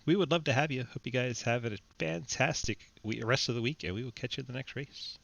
We would love to have you. Hope you guys have a fantastic rest of the week, and we will catch you in the next race.